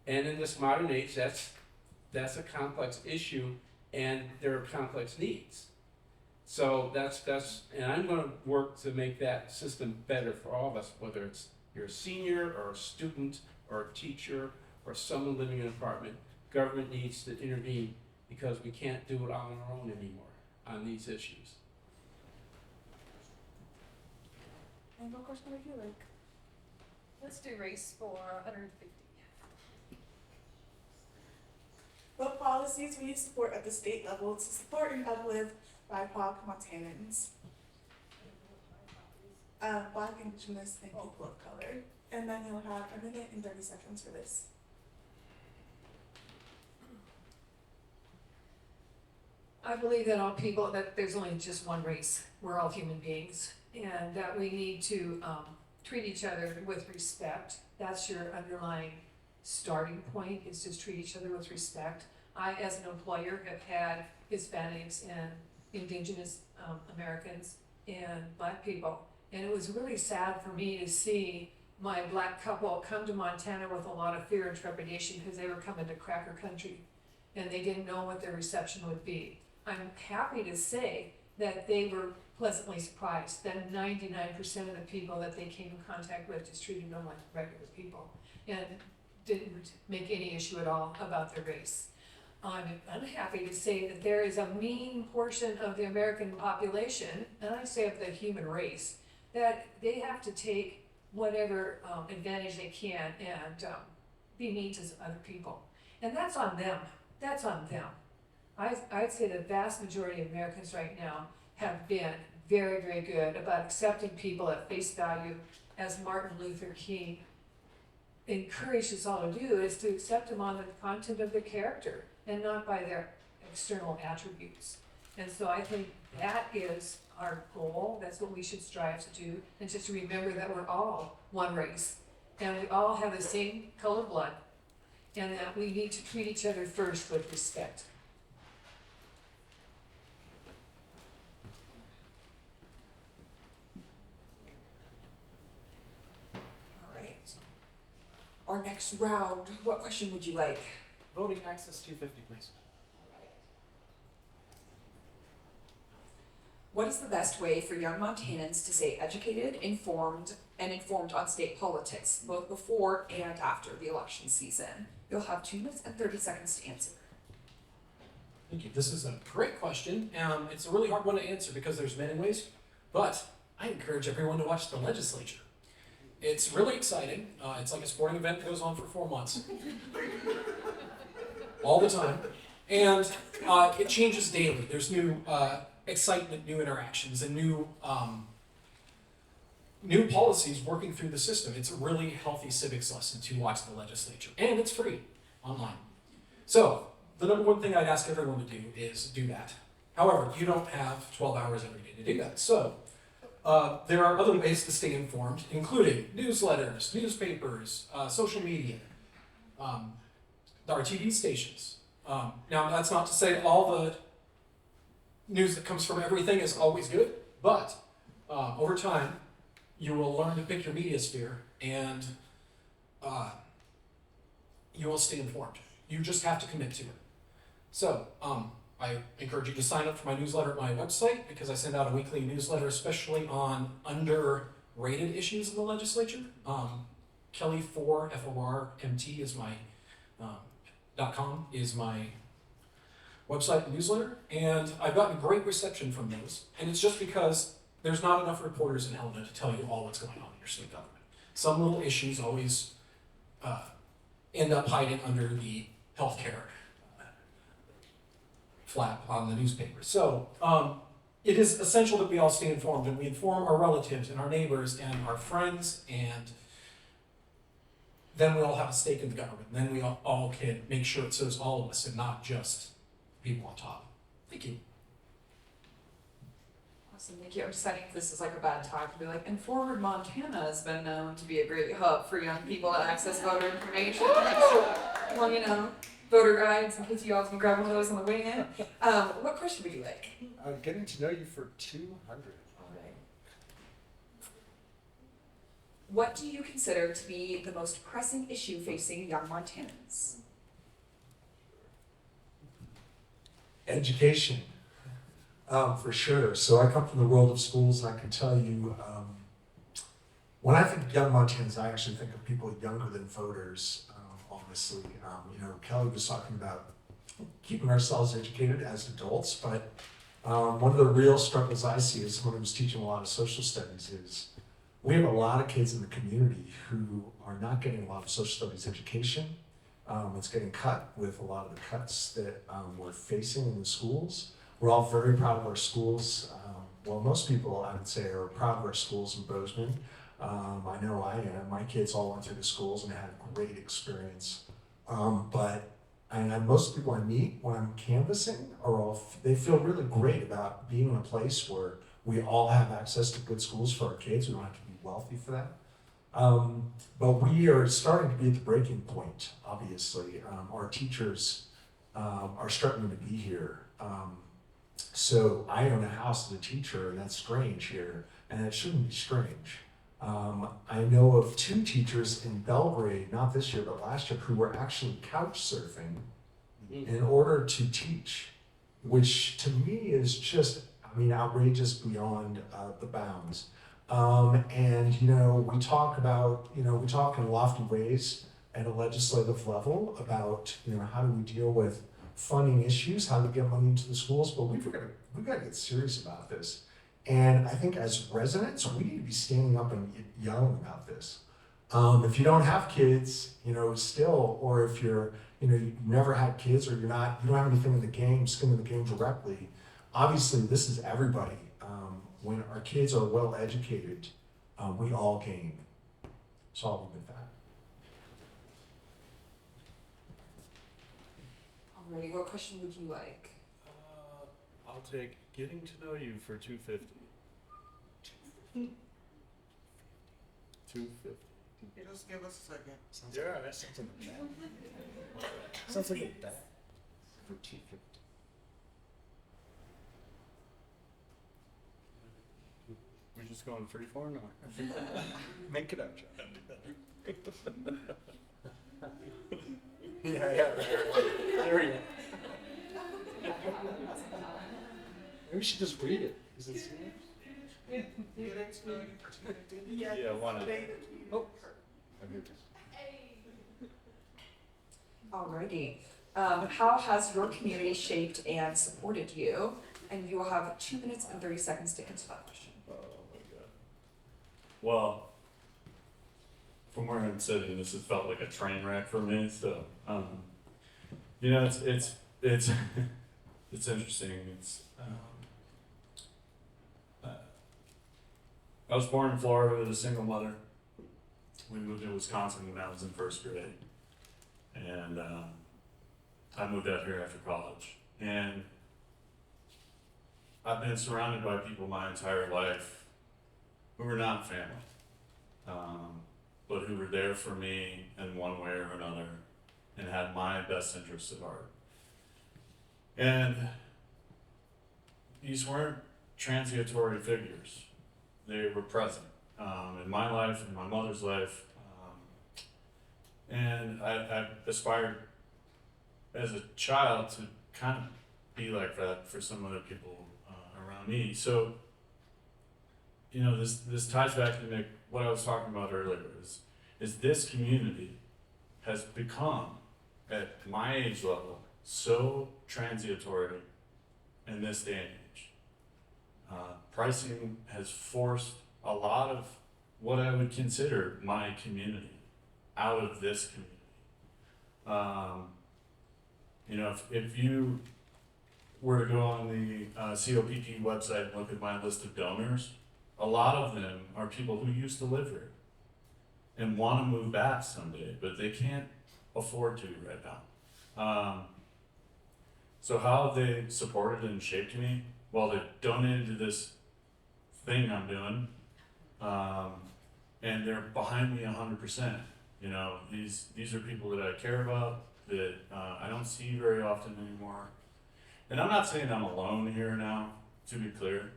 And in this modern age, that's a complex issue, and there are complex needs. So that's, and I'm gonna work to make that system better for all of us, whether it's you're a senior or a student or a teacher or someone living in an apartment. Government needs to intervene because we can't do it on our own anymore on these issues. And what question would you like? Let's do race for 150. What policies will you support at the state level to support and uplift BIPOC Montanans? Black, Indigenous, and people of color. And then you'll have a minute and 30 seconds for this. I believe that all people, that there's only just one race. We're all human beings, and that we need to treat each other with respect. That's your underlying starting point, is just treat each other with respect. I, as an employer, have had Hispanics and Indigenous Americans and Black people, and it was really sad for me to see my Black couple come to Montana with a lot of fear and trepidation because they were coming to cracker country, and they didn't know what their reception would be. I'm happy to say that they were pleasantly surprised that 99% of the people that they came in contact with just treated them like regular people and didn't make any issue at all about their race. I'm unhappy to say that there is a mean portion of the American population, and I say of the human race, that they have to take whatever advantage they can and be mean to other people. And that's on them. That's on them. I'd say the vast majority of Americans right now have been very, very good about accepting people at face value, as Martin Luther King encouraged us all to do, is to accept them on the content of their character and not by their external attributes. And so I think that is our goal. That's what we should strive to do, and just to remember that we're all one race and we all have the same color blood, and that we need to treat each other first with respect. Our next round, what question would you like? Voting access 250, please. What is the best way for young Montanans to stay educated, informed on state politics, both before and after the election season? You'll have 2 minutes and 30 seconds to answer. Thank you. This is a great question. It's a really hard one to answer because there's many ways, but I encourage everyone to watch the legislature. It's really exciting. It's like a sporting event that goes on for 4 months. All the time. And it changes daily. There's new excitement, new interactions, and new policies working through the system. It's a really healthy civics lesson to watch the legislature. And it's free online. So, the number one thing I'd ask everyone to do is do that. However, you don't have 12 hours every day to do that. So, there are other ways to stay informed, including newsletters, newspapers, social media, our TV stations. Now, that's not to say all the news that comes from everything is always good, but over time, you will learn to pick your media sphere, and you will stay informed. You just have to commit to it. So, I encourage you to sign up for my newsletter at my website, because I send out a weekly newsletter, especially on underrated issues in the legislature. Kelly4, FORMT is my, .com is my website and newsletter, and I've gotten great reception from those, and it's just because there's not enough reporters in Helena to tell you all what's going on in your state government. Some little issues always end up hiding under the healthcare flap on the newspaper. So it is essential that we all stay informed, and we inform our relatives and our neighbors and our friends, and then we all have a stake in the government. And then we all can make sure it serves all of us and not just people on top. Thank you. Awesome, thank you. I'm deciding if this is like a bad time to be like, and Forward Montana has been known to be a great hub for young people to access voter information. Well, you know, voter guides, in case you all can grab one of those on the way in. What question would you like? Getting to know you for 200. All right. What do you consider to be the most pressing issue facing young Montanans? Education. For sure. So I come from the world of schools, and I can tell you, when I think young Montans, I actually think of people younger than voters, honestly. Kelly was talking about keeping ourselves educated as adults, but one of the real struggles I see as someone who's teaching a lot of social studies is we have a lot of kids in the community who are not getting a lot of social studies education. It's getting cut with a lot of the cuts that we're facing in the schools. We're all very proud of our schools. Most people, I would say, are proud of our schools in Bozeman. I know I am. My kids all went through the schools and had a great experience. Most people I meet when I'm canvassing they feel really great about being in a place where we all have access to good schools for our kids. We don't have to be wealthy for that. But we are starting to be at the breaking point, obviously. Our teachers are struggling to be here. So I own a house as a teacher, and that's strange here, and it shouldn't be strange. I know of 2 teachers in Belgrade, not this year, but last year, who were actually couch surfing in order to teach, which to me is just, outrageous beyond the bounds. We talk in lofty ways at a legislative level about, how do we deal with funding issues, how do we get money into the schools, but we've got to get serious about this. And I think as residents, we need to be standing up and yelling about this. If you don't have kids, or if you've never had kids, or you don't have anything in the game, skin in the game directly, obviously this is everybody. When our kids are well educated, we all gain. So I'll leave it at that. Alrighty, what question would you like? I'll take getting to know you for $250. $250. Just give us a second. Sounds Yeah, like, that sounds like a bet. Sounds like a bet. For $250. We're just going free for now. Make it up, John. Yeah, right. There we go. Maybe we should just read it. Is it serious? Yeah, why not? Oh. Alrighty. How has your community shaped and supported you? And you will have 2 minutes and 30 seconds to answer that question. Oh my god. Well, from where I'm sitting, this has felt like a train wreck for me. So, it's it's interesting. I was born in Florida with a single mother. We moved to Wisconsin when I was in first grade, and I moved out here after college. And I've been surrounded by people my entire life who were not family, but who were there for me in one way or another and had my best interests at heart. And these weren't transitory figures. They were present in my life, in my mother's life. And I aspired as a child to kind of be like that for some other people around me. So, this ties back to what I was talking about earlier, is this community has become, at my age level, so transitory in this day and age. Pricing has forced a lot of what I would consider my community out of this community. If you were to go on the COPP website and look at my list of donors, a lot of them are people who used to live here and want to move back someday, but they can't afford to right now. So how have they supported and shaped me? Well, they donated to this thing I'm doing, and they're behind me 100%. These are people that I care about, that I don't see very often anymore. And I'm not saying I'm alone here now, to be clear.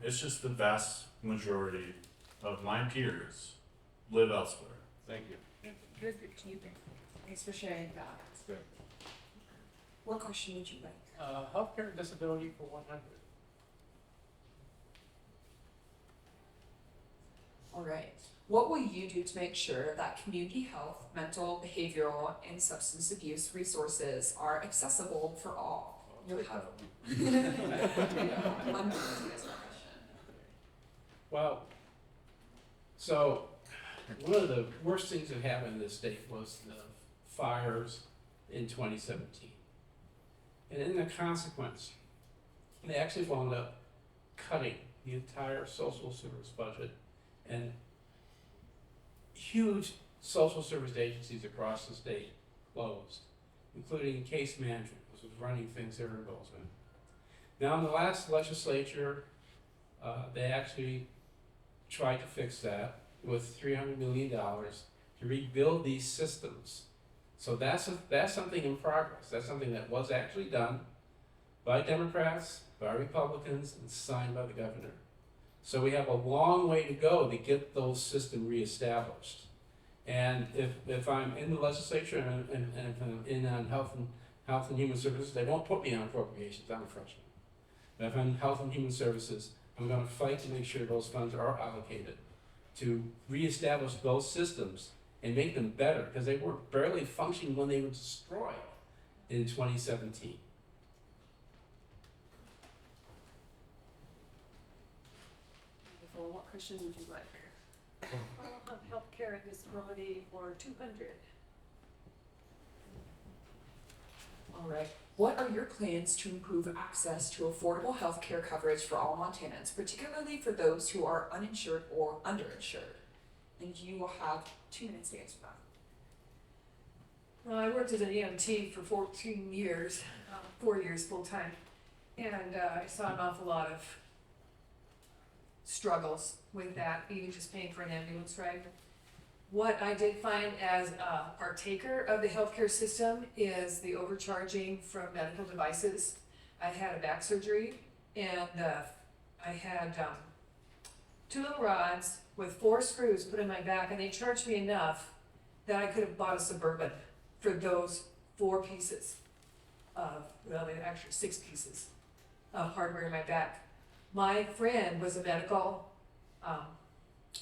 It's just the vast majority of my peers live elsewhere. Thank you. Thanks for sharing that. What question would you like? Healthcare and disability for 100. All right. What will you do to make sure that community health, mental, behavioral, and substance abuse resources are accessible for all? You have. Well, so one of the worst things that happened in this state was the fires in 2017. And in the consequence, they actually wound up cutting the entire social service budget, and huge social service agencies across the state closed, including case management, which was running things there in Bozeman. Now in the last legislature, they actually tried to fix that with $300 million to rebuild these systems. So that's something in progress. That's something that was actually done by Democrats, by Republicans, and signed by the governor. So we have a long way to go to get those systems reestablished. And if I'm in the legislature and if I'm in on health and human services, they won't put me on appropriations. I'm a freshman. But if I'm in health and human services, I'm going to fight to make sure those funds are allocated to reestablish those systems and make them better, because they were barely functioning when they were destroyed in 2017. What question would you like? I'll have healthcare and disability for 200. All right. What are your plans to improve access to affordable health care coverage for all Montanans, particularly for those who are uninsured or underinsured? And you will have 2 minutes to answer that. Well, I worked as an EMT for 14 years, 4 years full time, and I saw an awful lot of struggles with that, even just paying for an ambulance ride. What I did find as a partaker of the healthcare system is the overcharging from medical devices. I had a back surgery, and I had 2 little rods with 4 screws put in my back, and they charged me enough that I could have bought a Suburban for those 4 pieces of, well, they actually 6 pieces of hardware in my back. My friend was a medical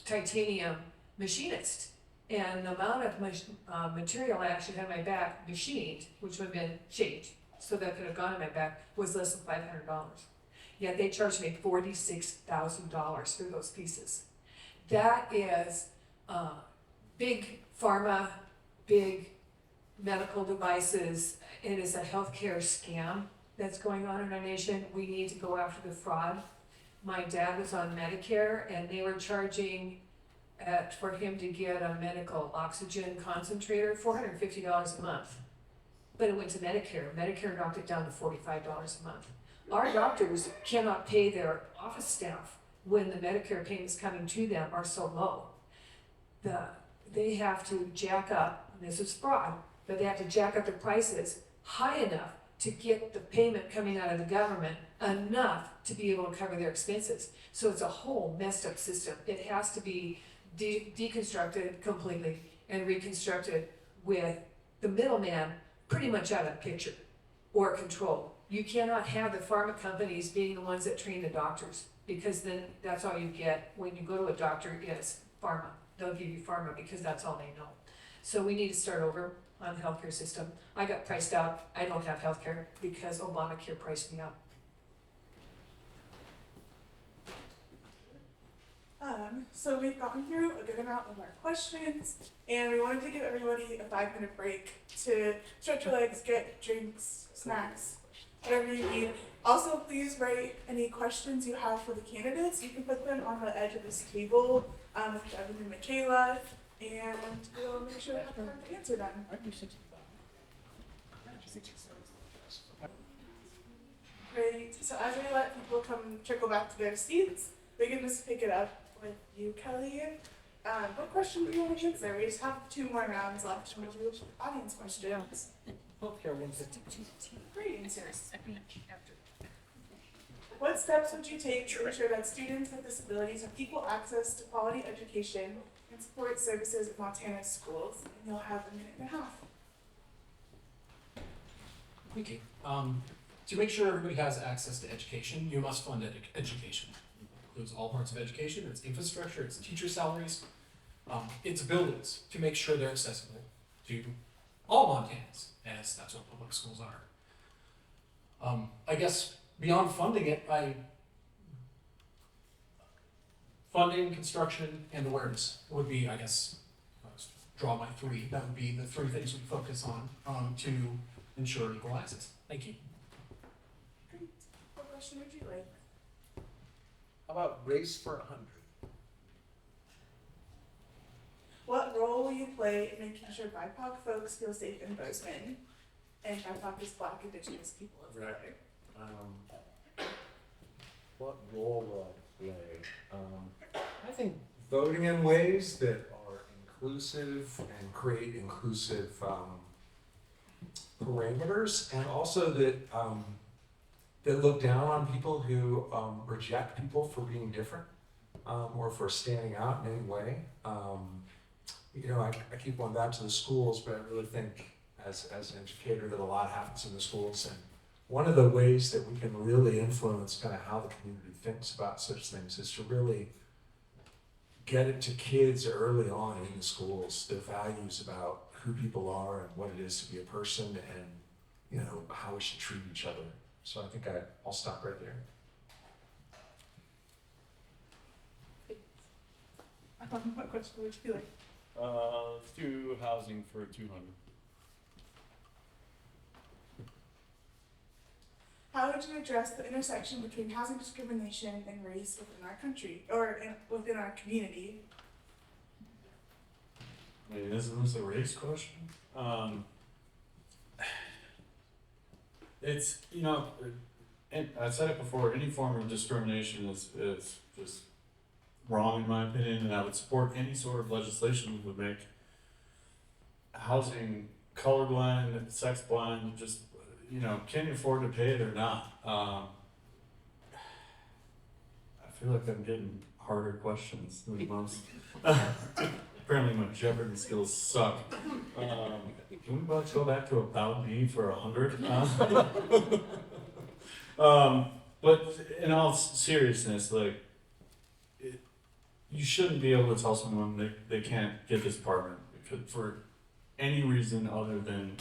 titanium machinist, and the amount of material I actually had in my back machined, which would have been shaped so that could have gone in my back, was less than $500. Yet they charged me $46,000 for those pieces. That is big pharma, big medical devices. It is a healthcare scam that's going on in our nation. We need to go after the fraud. My dad was on Medicare, and they were charging for him to get a medical oxygen concentrator, $450 a month. But it went to Medicare. Medicare knocked it down to $45 a month. Our doctors cannot pay their office staff when the Medicare payments coming to them are so low. They have to jack up, and this is fraud, but they have to jack up the prices high enough to get the payment coming out of the government enough to be able to cover their expenses. So it's a whole messed up system. It has to be deconstructed completely and reconstructed with the middleman pretty much out of the picture or control. You cannot have the pharma companies being the ones that train the doctors, because then that's all you get when you go to a doctor is pharma. They'll give you pharma because that's all they know. So we need to start over on the healthcare system. I got priced out. I don't have healthcare because Obamacare priced me out. So we've gotten through a good amount of our questions, and we wanted to give everybody a 5-minute break to stretch your legs, get drinks, snacks, whatever you need. Also, please write any questions you have for the candidates. You can put them on the edge of this table with Evan and Michaela, and we'll make sure to have time to answer them. Great. So as we let people come trickle back to their seats, we can just pick it up with you, Kelly. What question do you want to answer? We just have 2 more rounds left, and we'll do audience questions. Healthcare 150. Great answers. What steps would you take to ensure that students with disabilities have equal access to quality education and support services at Montana schools? And you'll have a minute and a half. Okay. to make sure everybody has access to education, you must fund education. It includes all parts of education, it's infrastructure, it's teacher salaries, it's buildings, to make sure they're accessible to all Montans, as that's what public schools are. I guess beyond funding it, funding, construction, and awareness would be, I guess, draw my three. That would be the three things we focus on to ensure equal access. Thank you. Great. What question would you like? How about race for 100? What role will you play in making sure BIPOC folks feel safe in Bozeman? And BIPOC is Black, Indigenous people of color. What role will I play? I think voting in ways that are inclusive and create inclusive parameters, and also that that look down on people who reject people for being different or for standing out in any way. I keep going back to the schools, but I really think as an educator that a lot happens in the schools, and one of the ways that we can really influence kind of how the community thinks about such things is to really get it to kids early on in the schools, their values about who people are and what it is to be a person, and how we should treat each other. So I think I'll stop right there. What question would you like? Let's do housing for 200. How would you address the intersection between housing discrimination and race within our country, or within our community? Wait, isn't this a race question? It's, and I said it before, any form of discrimination is just wrong in my opinion, and I would support any sort of legislation that would make housing colorblind, sex blind, just, can you afford to pay it or not? I feel like I'm getting harder questions than most. Apparently my jeopardy skills suck. Can we go back to about me for 100? But in all seriousness, you shouldn't be able to tell someone they can't get this apartment for any reason other than,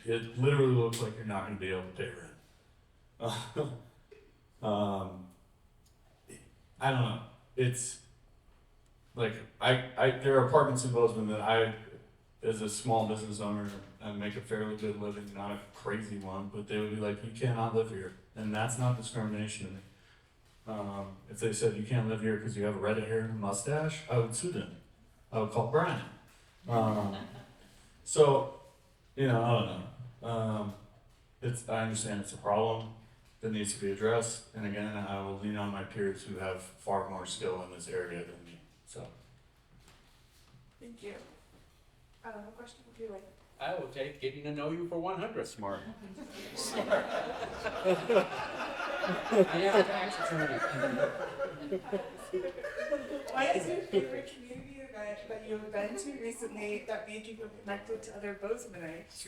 it literally looks like you're not going to be able to pay rent. I don't know. It's like there are apartments in Bozeman that I, as a small business owner, I make a fairly good living, not a crazy one, but they would be like, you cannot live here, and that's not discrimination to me. If they said you can't live here because you have a red hair and a mustache, I would sue them. I would call Brian. So, I don't know. I understand it's a problem that needs to be addressed, and again, I will lean on my peers who have far more skill in this area than me. So. Thank you. What question would you like? I will take getting to know you for 100. Smart. What is your favorite community event that you have been to recently that made you feel connected to other Bozemaners?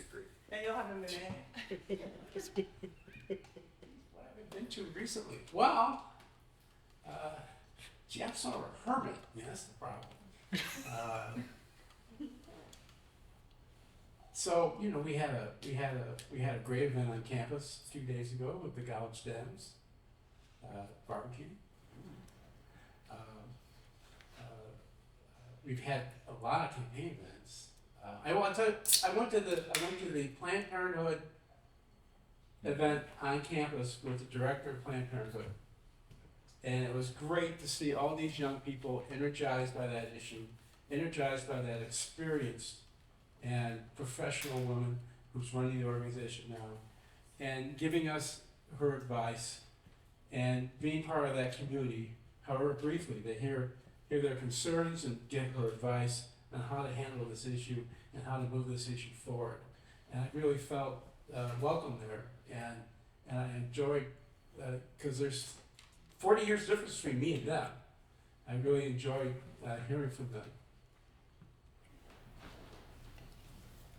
And you'll have a minute. What have I been to recently? Well, Jeff's sort of a hermit. Yeah, that's the problem. So we had a great event on campus a few days ago with the college Dems barbecue. We've had a lot of campaign events. I went to the Planned Parenthood event on campus with the director of Planned Parenthood, and it was great to see all these young people energized by that issue, energized by that experienced and professional woman who's running the organization now, and giving us her advice and being part of that community, however briefly, to hear their concerns and get her advice on how to handle this issue and how to move this issue forward. And I really felt welcome there, and I enjoyed, because there's 40 years difference between me and them. I really enjoyed hearing from them.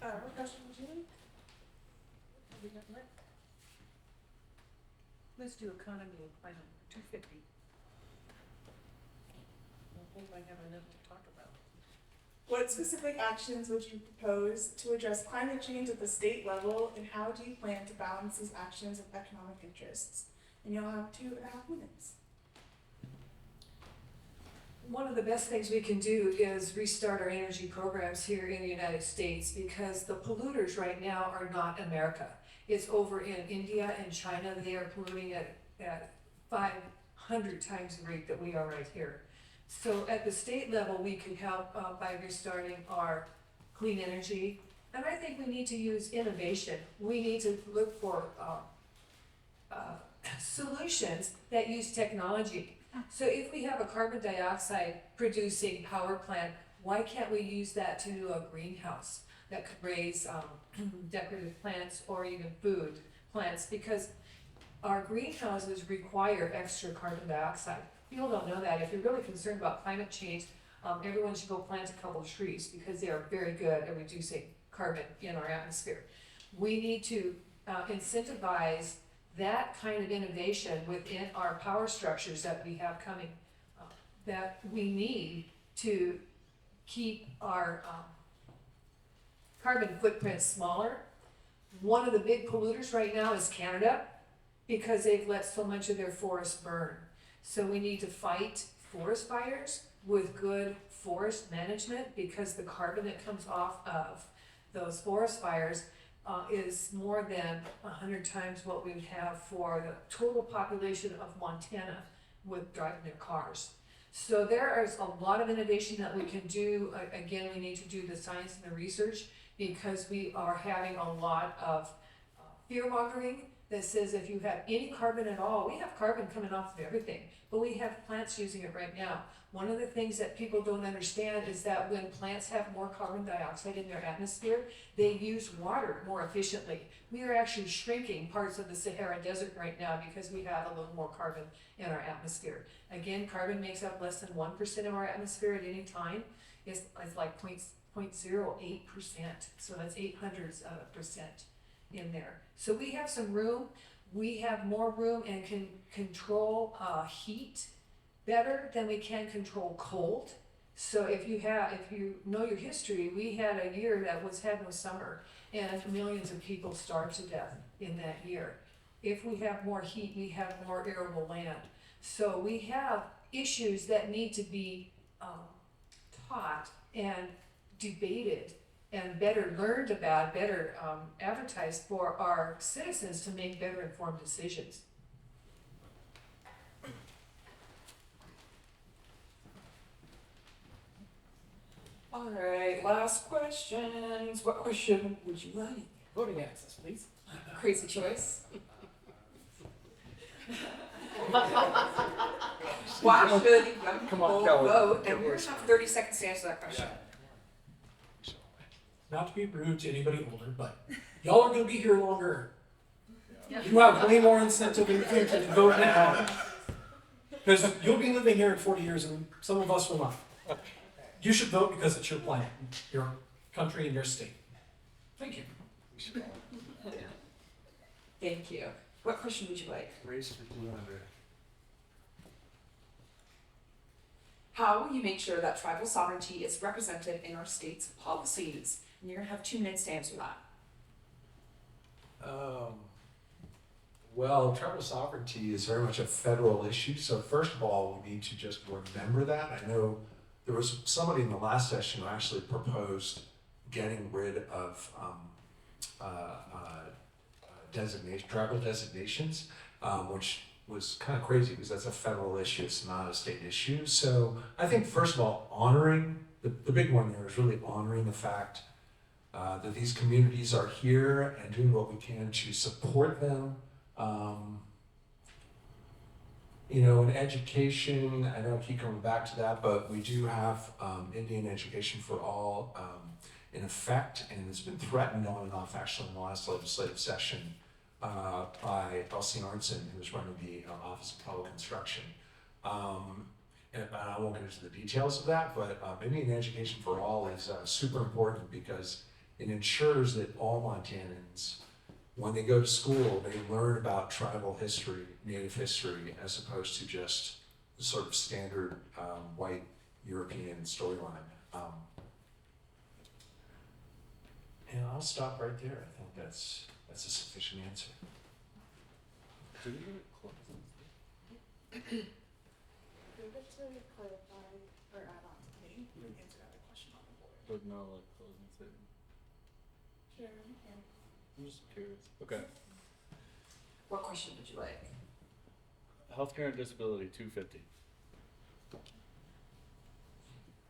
What question would you like? Let's do economy and climate, 250. I think I have enough to talk about. What specific actions would you propose to address climate change at the state level, and how do you plan to balance these actions with economic interests? And you'll have 2.5 minutes. One of the best things we can do is restart our energy programs here in the United States, because the polluters right now are not America. It's over in India and China. They are polluting at 500 times the rate that we are right here. So at the state level, we can help by restarting our clean energy. And I think we need to use innovation. We need to look for solutions that use technology. So if we have a carbon dioxide producing power plant, why can't we use that to do a greenhouse that could raise decorative plants or even food plants? Because our greenhouses require extra carbon dioxide. People don't know that. If you're really concerned about climate change, everyone should go plant a couple of trees, because they are very good at reducing carbon in our atmosphere. We need to incentivize that kind of innovation within our power structures that we have coming, that we need to keep our carbon footprint smaller. One of the big polluters right now is Canada, because they've let so much of their forests burn. So we need to fight forest fires with good forest management, because the carbon that comes off of those forest fires is more than 100 times what we would have for the total population of Montana with driving their cars. So there is a lot of innovation that we can do. Again, we need to do the science and the research, because we are having a lot of fear-mongering that says if you have any carbon at all, we have carbon coming off of everything, but we have plants using it right now. One of the things that people don't understand is that when plants have more carbon dioxide in their atmosphere, they use water more efficiently. We are actually shrinking parts of the Sahara Desert right now because we have a little more carbon in our atmosphere. Again, carbon makes up less than 1% of our atmosphere at any time. It's like 0.08%, so that's 0.08% in there. So we have some room. We have more room and can control heat better than we can control cold. So if you know your history, we had a year that had no summer, and millions of people starved to death in that year. If we have more heat, we have more arable land. So we have issues that need to be taught and debated and better learned about, better advertised for our citizens to make better informed decisions. All right, last questions. What question would you like? Voting access, please. Crazy choice. Why should young Come on, people Kelly. vote? And we're gonna have 30 seconds to answer that question. Not to be rude to anybody older, but y'all are going to be here longer. You have way more incentive in the future to vote now. Because you'll be living here in 40 years, and some of us will not. You should vote because it's your planet, your country, and your state. Thank you. Thank you. What question would you like? Race for 200. How will you make sure that tribal sovereignty is represented in our state's policies? And you're gonna have 2 minutes to answer that. Well, tribal sovereignty is very much a federal issue. So first of all, we need to just remember that. I know there was somebody in the last session who actually proposed getting rid of tribal designations, which was kind of crazy because that's a federal issue. It's not a state issue. So I think first of all, honoring the big one there is really honoring the fact that these communities are here and doing what we can to support them. In education, I know I keep coming back to that, but we do have Indian education for all in effect, and it's been threatened on and off actually in the last legislative session by Elsie Arnson, who was running the Office of Public Instruction. And I won't get into the details of that, but Indian education for all is super important because it ensures that all Montanans when they go to school, they learn about tribal history, native history, as opposed to just the sort of standard white European storyline. And I'll stop right there. I think that's a sufficient answer. Did we get closing? Do you get to clarify or add on to me? You can answer that question on the board. But no, like closing statement. Sure, you can. I'm just curious. Okay. What question would you like? Healthcare and disability, 250.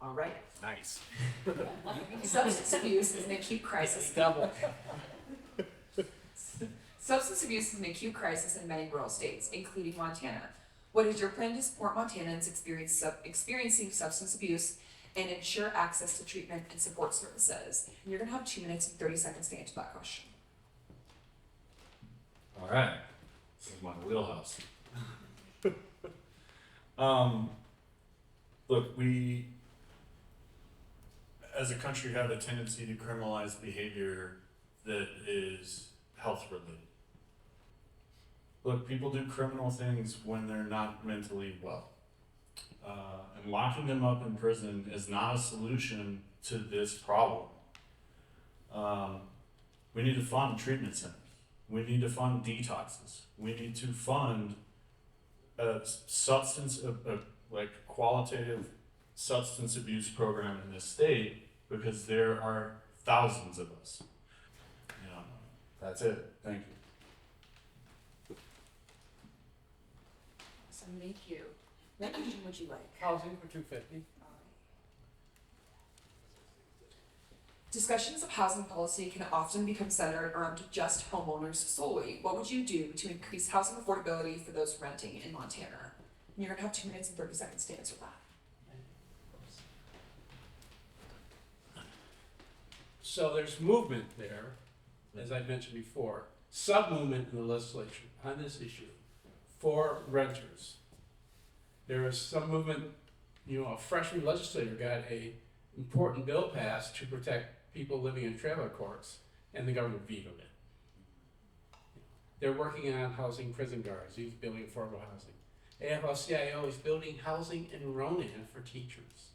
All right. Nice. Substance abuse is an acute crisis. Double. Substance abuse is an acute crisis in many rural states, including Montana. What is your plan to support Montanans experiencing substance abuse and ensure access to treatment and support services? And you're gonna have 2 minutes and 30 seconds to answer that question. All right, this is my wheelhouse. Look, we, as a country, have a tendency to criminalize behavior that is health related. Look, people do criminal things when they're not mentally well. And locking them up in prison is not a solution to this problem. We need to fund treatment centers. We need to fund detoxes. We need to fund a like qualitative substance abuse program in this state, because there are thousands of us. You know, that's it. Thank you. So thank you. What question would you like? Housing for 250. Discussions of housing policy can often become centered around just homeowners solely. What would you do to increase housing affordability for those renting in Montana? And you're gonna have 2 minutes and 30 seconds to answer that. So there's movement there, as I mentioned before, sub-movement in the legislature on this issue for renters. There is some movement, a freshman legislator got a important bill passed to protect people living in trailer courts, and the government vetoed it. They're working on housing prison guards, he's building affordable housing. AFL-CIO is building housing in Ronan for teachers.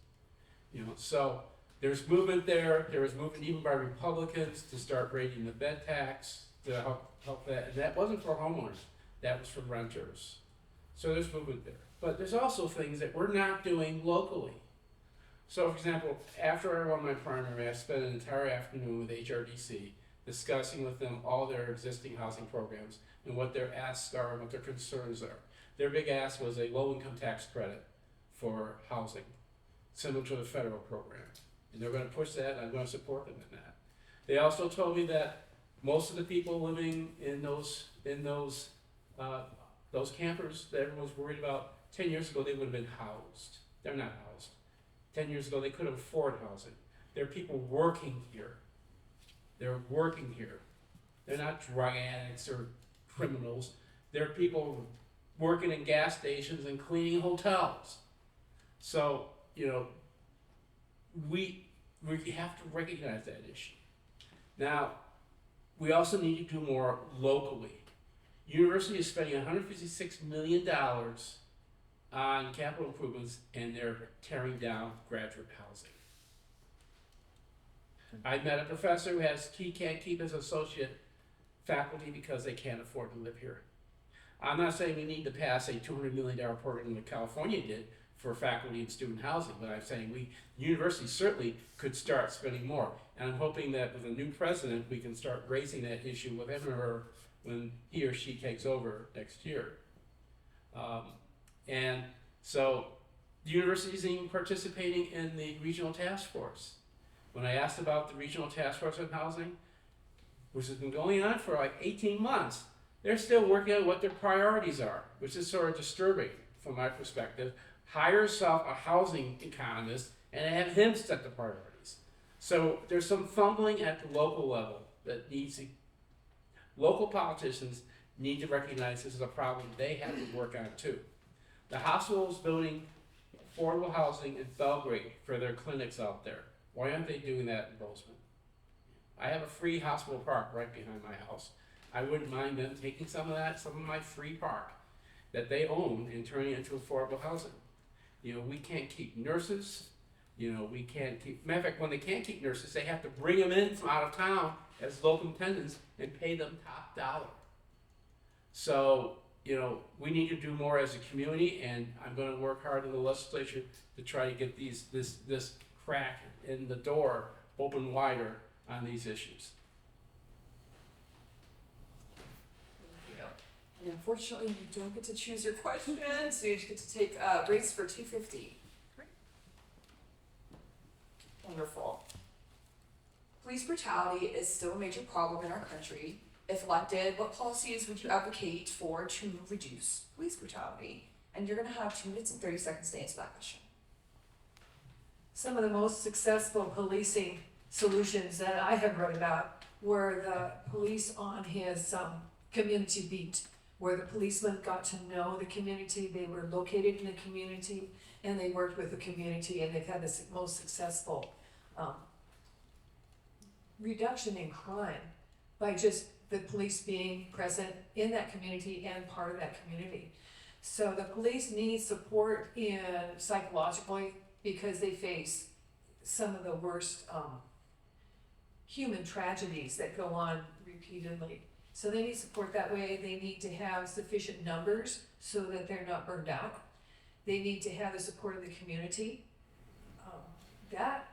So there's movement there. There was movement even by Republicans to start raising the bed tax to help that. And that wasn't for homeowners, that was for renters. So there's movement there. But there's also things that we're not doing locally. So for example, after I won my primary, I spent an entire afternoon with HRDC discussing with them all their existing housing programs and what their asks are and what their concerns are. Their big ask was a low income tax credit for housing, similar to the federal program. And they're going to push that, and I'm going to support them in that. They also told me that most of the people living in those campers that everyone was worried about 10 years ago, they would have been housed. They're not housed. 10 years ago, they couldn't afford housing. There are people working here. They're working here. They're not drug addicts or criminals. They're people working in gas stations and cleaning hotels. So, we have to recognize that issue. Now, we also need to do more locally. University is spending $156 million on capital improvements, and they're tearing down graduate housing. I met a professor who can't keep his associate faculty because they can't afford to live here. I'm not saying we need to pass a $200 million program that California did for faculty and student housing, but I'm saying universities certainly could start spending more. And I'm hoping that with a new president, we can start raising that issue with him or her when he or she takes over next year. And so the university isn't even participating in the regional task force. When I asked about the regional task force on housing, which has been going on for like 18 months, they're still working on what their priorities are, which is sort of disturbing from my perspective. Hire yourself a housing economist and have him set the priorities. So there's some fumbling at the local level that local politicians need to recognize this is a problem they have to work on too. The hospital is building affordable housing in Belgrade for their clinics out there. Why aren't they doing that in Bozeman? I have a free hospital park right behind my house. I wouldn't mind them taking some of my free park that they own and turning it into affordable housing. You know, we can't keep nurses, you know, we can't keep, matter of fact, when they can't keep nurses, they have to bring them in from out of town as local attendants and pay them top dollar. So, you know, we need to do more as a community, and I'm gonna work hard in the legislature to try to get this crack in the door open wider on these issues. And unfortunately, you don't get to choose your questions, so you just get to take race for 250. Wonderful. Police brutality is still a major problem in our country. If elected, what policies would you advocate for to reduce police brutality? And you're going to have 2 minutes and 30 seconds to answer that question. Some of the most successful policing solutions that I have read about were the police on his community beat, where the policemen got to know the community, they were located in the community, and they worked with the community, and they've had the most successful reduction in crime by just the police being present in that community and part of that community. So the police need support in psychologically, because they face some of the worst human tragedies that go on repeatedly. So they need support that way. They need to have sufficient numbers so that they're not burned out. They need to have the support of the community. That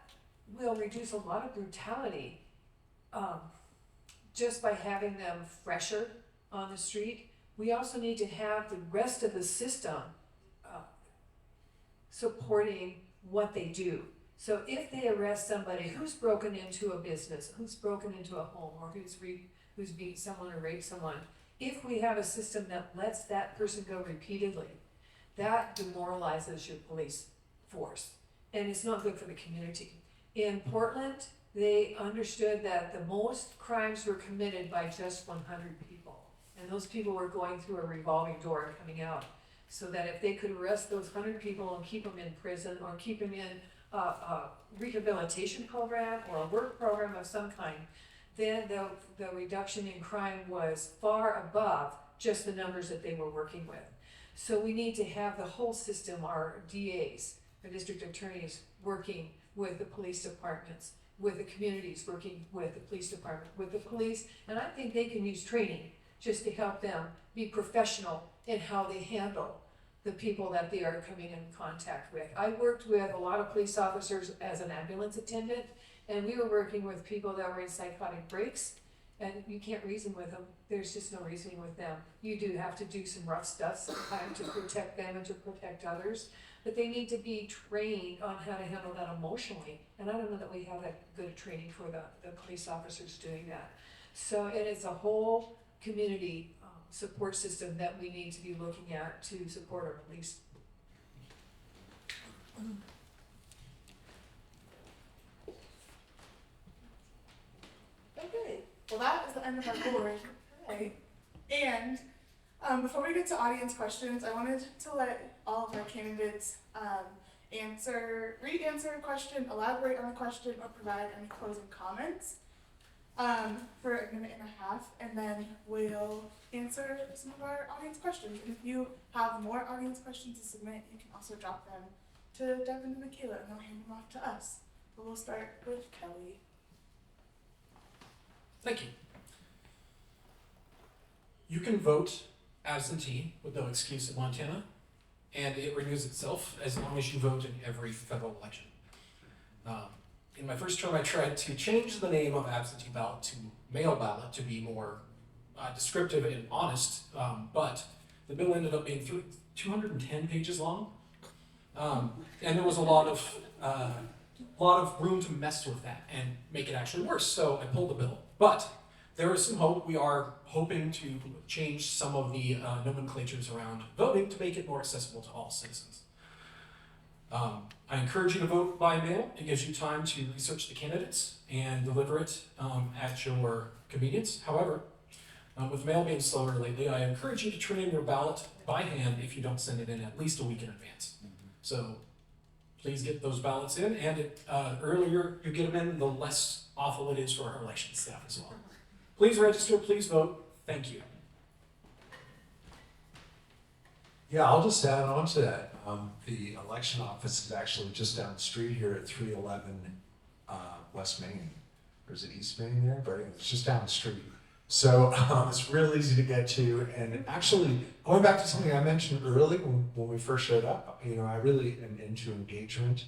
will reduce a lot of brutality just by having them fresher on the street. We also need to have the rest of the system supporting what they do. So if they arrest somebody who's broken into a business, who's broken into a home, or who's beat someone or raped someone, if we have a system that lets that person go repeatedly, that demoralizes your police force, and it's not good for the community. In Portland, they understood that the most crimes were committed by just 100 people, and those people were going through a revolving door and coming out, so that if they could arrest those 100 people and keep them in prison or keep them in a rehabilitation program or a work program of some kind, then the reduction in crime was far above just the numbers that they were working with. So we need to have the whole system, our DAs, the district attorneys, working with the police departments, with the communities, working with the police department, with the police, and I think they can use training just to help them be professional in how they handle the people that they are coming in contact with. I worked with a lot of police officers as an ambulance attendant, and we were working with people that were in psychotic breaks, and you can't reason with them. There's just no reasoning with them. You do have to do some rough stuff sometimes to protect them and to protect others, but they need to be trained on how to handle that emotionally, and I don't know that we have that good training for the police officers doing that. So it is a whole community support system that we need to be looking at to support our police. Okay, well that is the end of our board. Okay. And before we get to audience questions, I wanted to let all of our candidates re-answer a question, elaborate on a question, or provide any closing comments for a minute and a half, and then we'll answer some of our audience questions. And if you have more audience questions to submit, you can also drop them to Devin and Michaela, and they'll hand them off to us. But we'll start with Kelly. Thank you. You can vote absentee with no excuse in Montana, and it renews itself as long as you vote in every federal election. In my first term, I tried to change the name of absentee ballot to mail ballot to be more descriptive and honest, but the bill ended up being 210 pages long, and there was a lot of room to mess with that and make it actually worse. So I pulled the bill, but there is some hope. We are hoping to change some of the nomenclatures around voting to make it more accessible to all citizens. I encourage you to vote by mail. It gives you time to research the candidates and deliver it at your convenience. However, with mail being slower lately, I encourage you to turn in your ballot by hand if you don't send it in at least a week in advance. So please get those ballots in, and earlier you get them in, the less awful it is for our election staff as well. Please register, please vote. Thank you. Yeah, I'll just add on to that. The election office is actually just down the street here at 311 West Main. Or is it East Main there? But it's just down the street. So it's real easy to get to. And actually, going back to something I mentioned early when we first showed up, you know, I really am into engagement,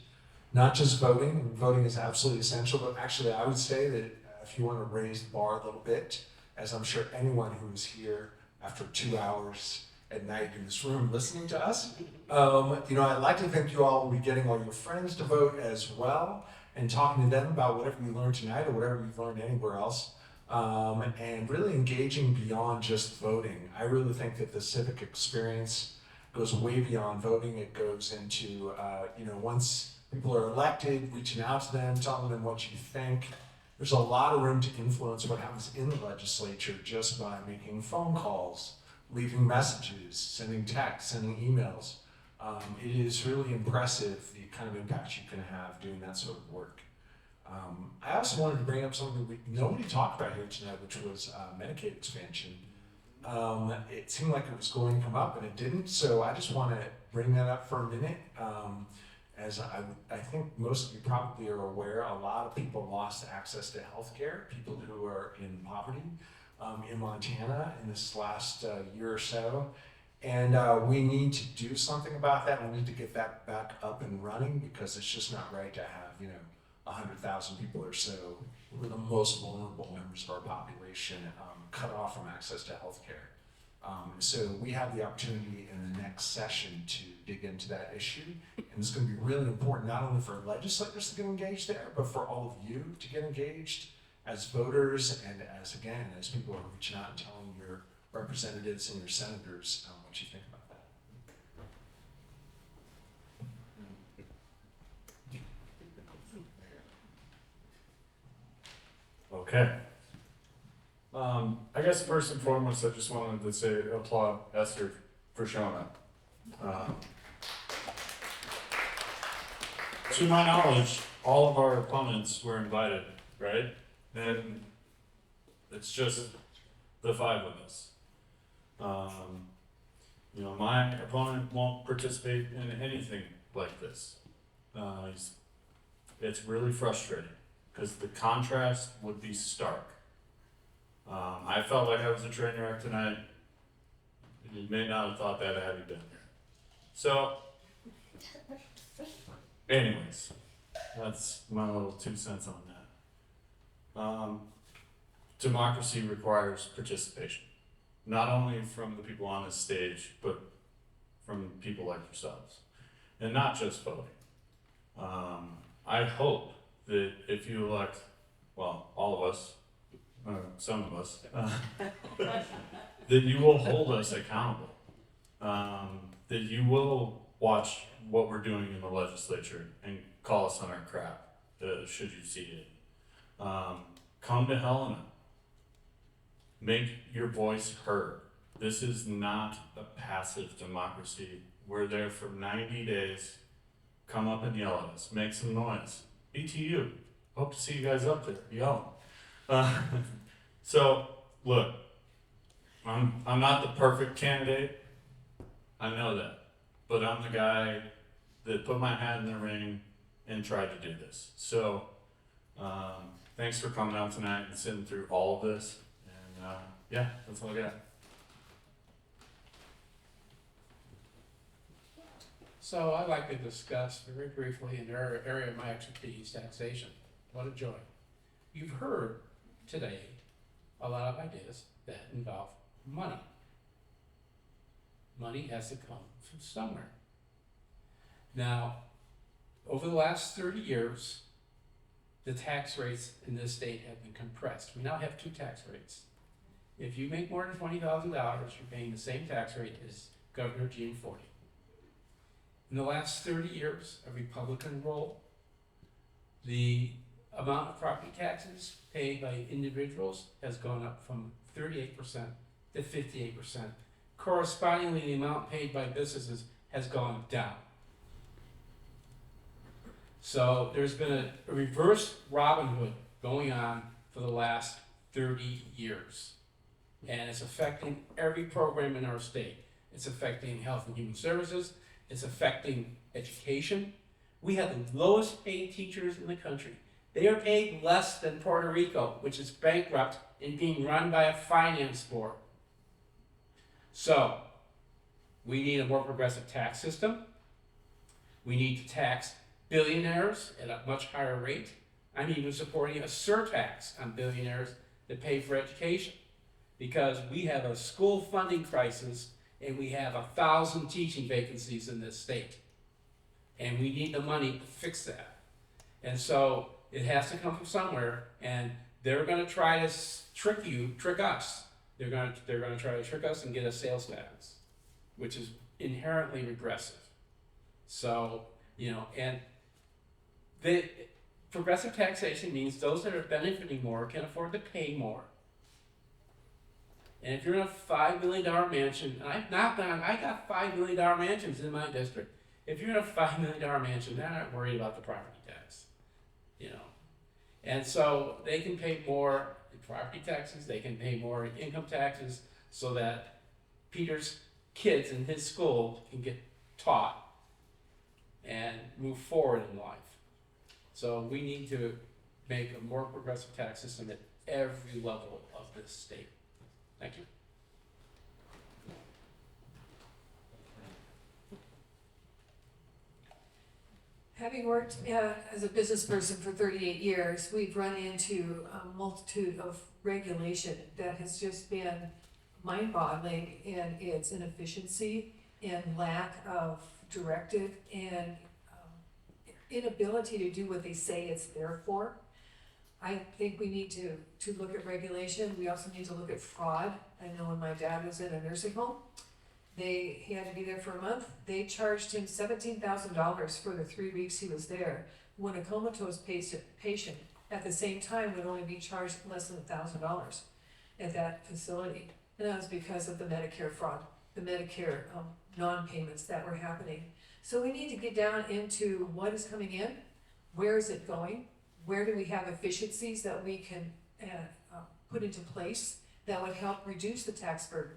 not just voting. And voting is absolutely essential, but actually I would say that if you want to raise the bar a little bit, as I'm sure anyone who's here after 2 hours at night in this room listening to us, you know, I'd like to think you all will be getting all your friends to vote as well and talking to them about whatever you learned tonight or whatever you've learned anywhere else. And really engaging beyond just voting. I really think that the civic experience goes way beyond voting. It goes into, you know, once people are elected, reaching out to them, telling them what you think. There's a lot of room to influence what happens in the legislature just by making phone calls, leaving messages, sending texts, sending emails. It is really impressive the kind of impact you can have doing that sort of work. I also wanted to bring up something nobody talked about here tonight, which was Medicaid expansion. It seemed like it was going to come up and it didn't, so I just want to bring that up for a minute. As I think most of you probably are aware, a lot of people lost access to health care, people who are in poverty in Montana in this last year or so. And we need to do something about that. We need to get that back up and running because it's just not right to have, you know, 100,000 people or so, who are the most vulnerable members of our population, cut off from access to health care. So we have the opportunity in the next session to dig into that issue. And it's going to be really important, not only for legislators to get engaged there, but for all of you to get engaged as voters and as, again, as people who are reaching out and telling your representatives and your senators what you think about that. Okay. I guess first and foremost, I just wanted to say applaud Esther for showing up. To my knowledge, all of our opponents were invited, right? And it's just the 5 of us. You know, my opponent won't participate in anything like this. It's really frustrating because the contrast would be stark. I felt like I was a train wreck tonight. You may not have thought that had you been here. So, anyways, that's my little 2 cents on that. Democracy requires participation, not only from the people on this stage, but from people like yourselves, and not just voting. I hope that if you elect, well, all of us, some of us, that you will hold us accountable, that you will watch what we're doing in the legislature and call us on our crap, should you see it. Come to Helena. Make your voice heard. This is not a passive democracy. We're there for 90 days. Come up and yell at us. Make some noise. BTU. Hope to see you guys up there. Yell. So, look, I'm not the perfect candidate. I know that. But I'm the guy that put my hat in the ring and tried to do this. So, thanks for coming out tonight and sitting through all of this. And yeah, that's all I got. So I'd like to discuss very briefly an area of my expertise, taxation. What a joy. You've heard today a lot of ideas that involve money. Money has to come from somewhere. Now, over the last 30 years, the tax rates in this state have been compressed. We now have 2 tax rates. If you make more than $20,000, you're paying the same tax rate as Governor Gene Forty. In the last 30 years of Republican rule, the amount of property taxes paid by individuals has gone up from 38% to 58%. Correspondingly, the amount paid by businesses has gone down. So there's been a reverse Robin Hood going on for the last 30 years. And it's affecting every program in our state. It's affecting health and human services. It's affecting education. We have the lowest paid teachers in the country. They are paid less than Puerto Rico, which is bankrupt and being run by a finance board. So, we need a more progressive tax system. We need to tax billionaires at a much higher rate. I'm even supporting a surtax on billionaires that pay for education, because we have a school funding crisis and we have 1,000 teaching vacancies in this state. And we need the money to fix that. And so it has to come from somewhere, and they're gonna try to trick us. They're gonna try to trick us and get a sales tax, which is inherently regressive. So, and the progressive taxation means those that are benefiting more can afford to pay more. And if you're in a $5 million mansion, and I got $5 million mansions in my district. If you're in a $5 million mansion, they're not worried about the property tax, And so they can pay more property taxes, they can pay more income taxes, so that Peter's kids in his school can get taught and move forward in life. So we need to make a more progressive tax system at every level of this state. Thank you. Having worked as a business person for 38 years, we've run into a multitude of regulation that has just been mind-boggling in its inefficiency and lack of directive and inability to do what they say it's there for. I think we need to look at regulation. We also need to look at fraud. I know when my dad was in a nursing home, he had to be there for a month. They charged him $17,000 for the 3 weeks he was there, when a comatose patient at the same time would only be charged less than $1,000 at that facility. And that was because of the Medicare fraud, the Medicare non-payments that were happening. So we need to get down into what is coming in, where is it going, where do we have efficiencies that we can put into place that would help reduce the tax burden.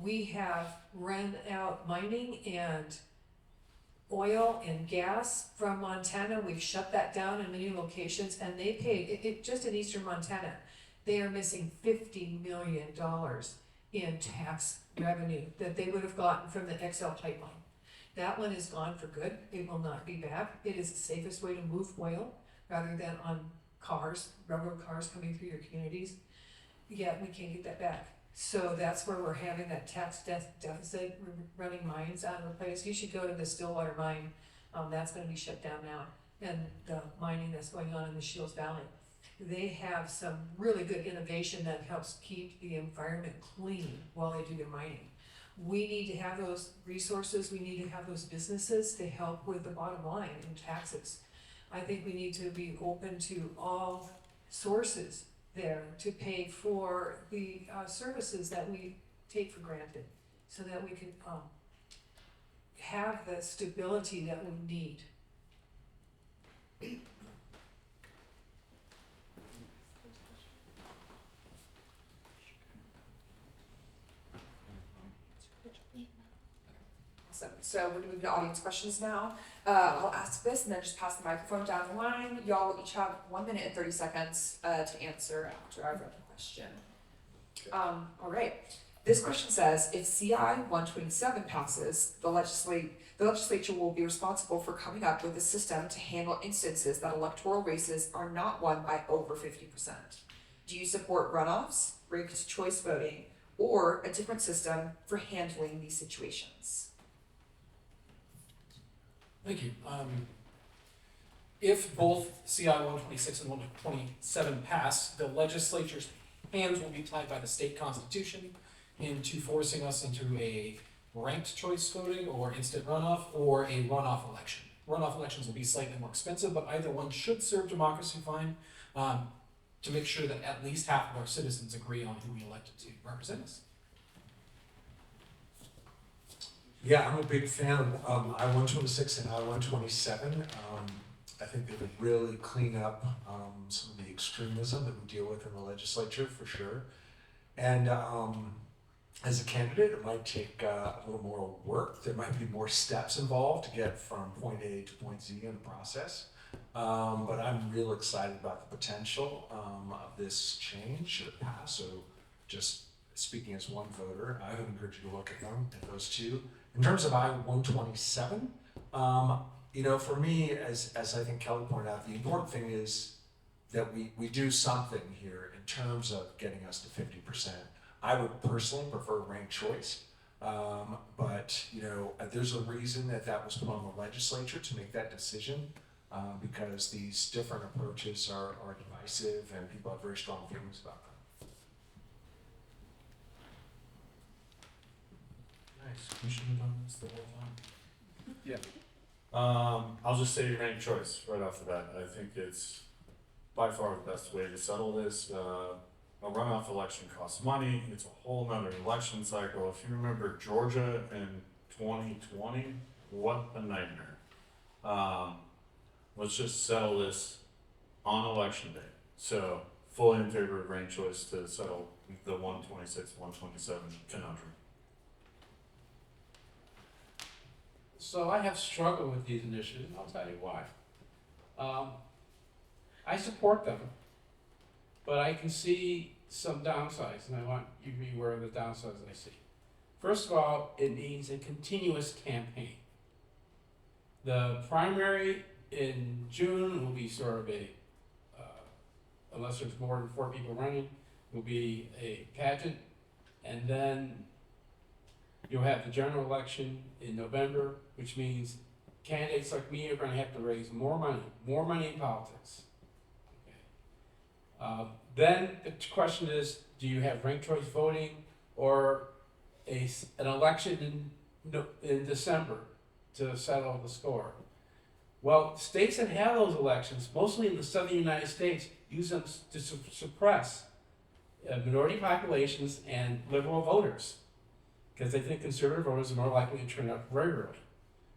We have run out mining and oil and gas from Montana. We've shut that down in many locations, and they paid, just in eastern Montana, they are missing $50 million in tax revenue that they would have gotten from the XL pipeline. That one is gone for good. It will not be back. It is the safest way to move oil rather than on cars, railroad cars coming through your communities. Yet we can't get that back. So that's where we're having that tax deficit. We're running mines out of the place. You should go to the Stillwater mine. That's going to be shut down now. And the mining that's going on in the Shields Valley. They have some really good innovation that helps keep the environment clean while they do their mining. We need to have those resources. We need to have those businesses to help with the bottom line in taxes. I think we need to be open to all sources there to pay for the services that we take for granted, so that we can have the stability that we need. Awesome. So we're gonna move to audience questions now. I'll ask this and then just pass the microphone down the line. Y'all each have 1 minute and 30 seconds to answer after I've read the question. All right. This question says, if CI 127 passes, the legislature will be responsible for coming up with a system to handle instances that electoral races are not won by over 50%. Do you support runoffs, ranked choice voting, or a different system for handling these situations? Thank you. If both CI 126 and 127 pass, the legislature's hands will be tied by the state constitution into forcing us into a ranked choice voting or instant runoff or a runoff election. Runoff elections will be slightly more expensive, but either one should serve democracy fine to make sure that at least half of our citizens agree on who we elected to represent us. Yeah, I'm a big fan of I-126 and I-127. I think they would really clean up some of the extremism that we deal with in the legislature, for sure. And as a candidate, it might take a little more work. There might be more steps involved to get from point A to point Z in the process. But I'm real excited about the potential of this change should it pass. So just speaking as one voter, I would encourage you to look at them, at those two. In terms of I-127, for me, as I think Kelly pointed out, the important thing is that we do something here in terms of getting us to 50%. I would personally prefer ranked choice, but there's a reason that was put on the legislature to make that decision, because these different approaches are divisive and people have very strong feelings about them. Nice. We should have done this the whole time. Yeah. I'll just say ranked choice right off the bat. I think it's by far the best way to settle this. A runoff election costs money. It's a whole nother election cycle. If you remember Georgia in 2020, what a nightmare. Let's just settle this on election day. So fully in favor of ranked choice to settle the 126, 127 conundrum. So I have struggled with these initiatives, and I'll tell you why. I support them, but I can see some downsides, and I want you to be aware of the downsides I see. First of all, it needs a continuous campaign. The primary in June will be sort of unless there's more than 4 people running, will be a pageant, and then you'll have the general election in November, which means candidates like me are going to have to raise more money in politics. Okay. Then the question is, do you have ranked choice voting or an election in December to settle the score? Well, states that have those elections, mostly in the southern United States, use them to suppress minority populations and liberal voters, because they think conservative voters are more likely to turn out very early.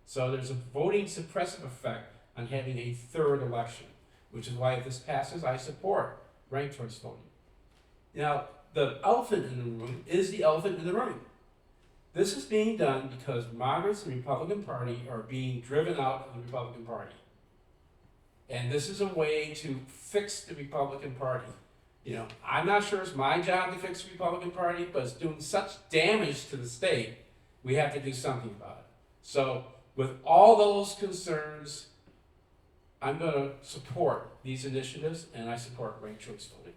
So there's a voting suppressive effect on having a third election, which is why if this passes, I support ranked choice voting. Now, the elephant in the room is the elephant in the room. This is being done because moderates in the Republican Party are being driven out of the Republican Party. And this is a way to fix the Republican Party. I'm not sure it's my job to fix the Republican Party, but it's doing such damage to the state, we have to do something about it. So with all those concerns, I'm going to support these initiatives, and I support ranked choice voting.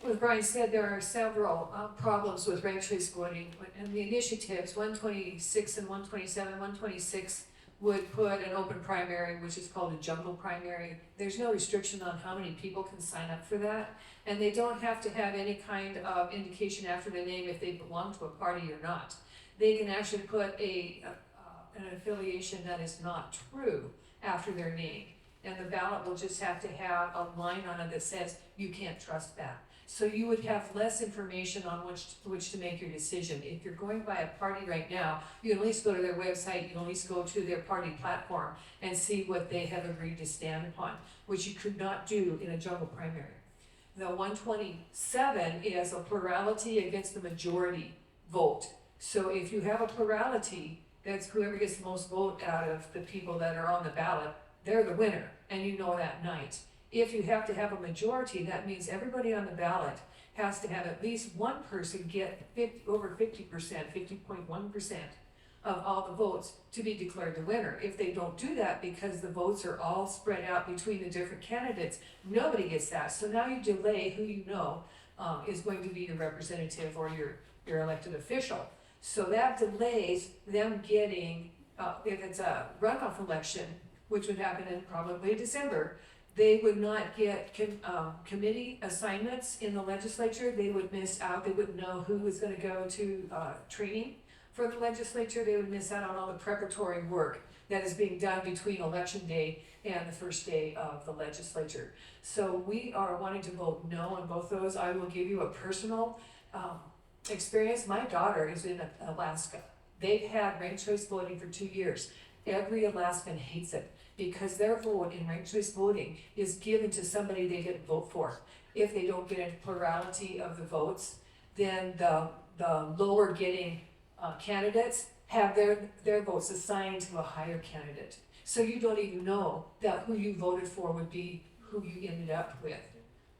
As Brian said, there are several problems with ranked choice voting, and the initiatives, 126 and 127, 126 would put an open primary, which is called a jungle primary. There's no restriction on how many people can sign up for that, and they don't have to have any kind of indication after their name if they belong to a party or not. They can actually put an affiliation that is not true after their name, and the ballot will just have to have a line on it that says, you can't trust that. So you would have less information on which to make your decision. If you're going by a party right now, you can at least go to their website, you can at least go to their party platform and see what they have agreed to stand upon, which you could not do in a jungle primary. The 127 is a plurality against the majority vote. So if you have a plurality, that's whoever gets the most vote out of the people that are on the ballot, they're the winner, and you know that night. If you have to have a majority, that means everybody on the ballot has to have at least one person get over 50%, 50.1% of all the votes to be declared the winner. If they don't do that, because the votes are all spread out between the different candidates, nobody gets that. So now you delay who you know is going to be your representative or your elected official. So that delays them getting, if it's a runoff election, which would happen in probably December, they would not get committee assignments in the legislature. They would miss out. They wouldn't know who was going to go to training for the legislature. They would miss out on all the preparatory work that is being done between election day and the first day of the legislature. So we are wanting to vote no on both those. I will give you a personal experience. My daughter is in Alaska. They've had ranked choice voting for 2 years. Every Alaskan hates it. because their vote in ranked choice voting is given to somebody they didn't vote for. If they don't get a plurality of the votes, then the lower getting candidates have their votes assigned to a higher candidate. So you don't even know that who you voted for would be who you ended up with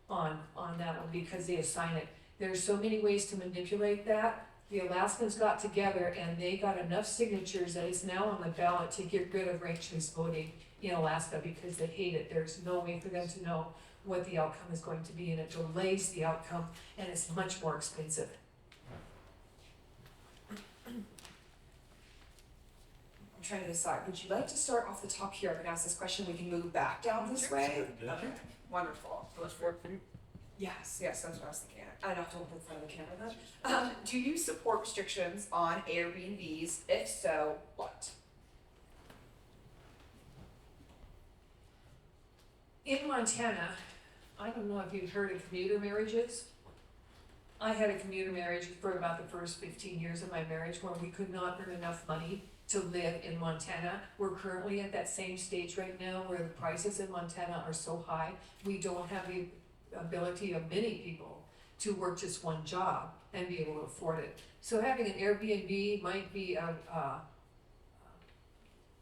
on that one, because they assign it. There's so many ways to manipulate that. The Alaskans got together and they got enough signatures that it's now on the ballot to get rid of ranked choice voting in Alaska because they hate it. There's no way for them to know what the outcome is going to be, and it delays the outcome, and it's much more expensive. I'm trying to decide, would you like to start off the top here? I'm gonna ask this question, we can move back down this way. Yeah. Okay, wonderful. Let's work for you. Yes, that's what I was thinking. I don't have to hold in front of the camera then. Do you support restrictions on Airbnbs? If so, what? In Montana, I don't know if you've heard of commuter marriages. I had a commuter marriage for about the first 15 years of my marriage where we could not earn enough money to live in Montana. We're currently at that same stage right now where the prices in Montana are so high, we don't have the ability of many people to work just one job and be able to afford it. So having an Airbnb might be a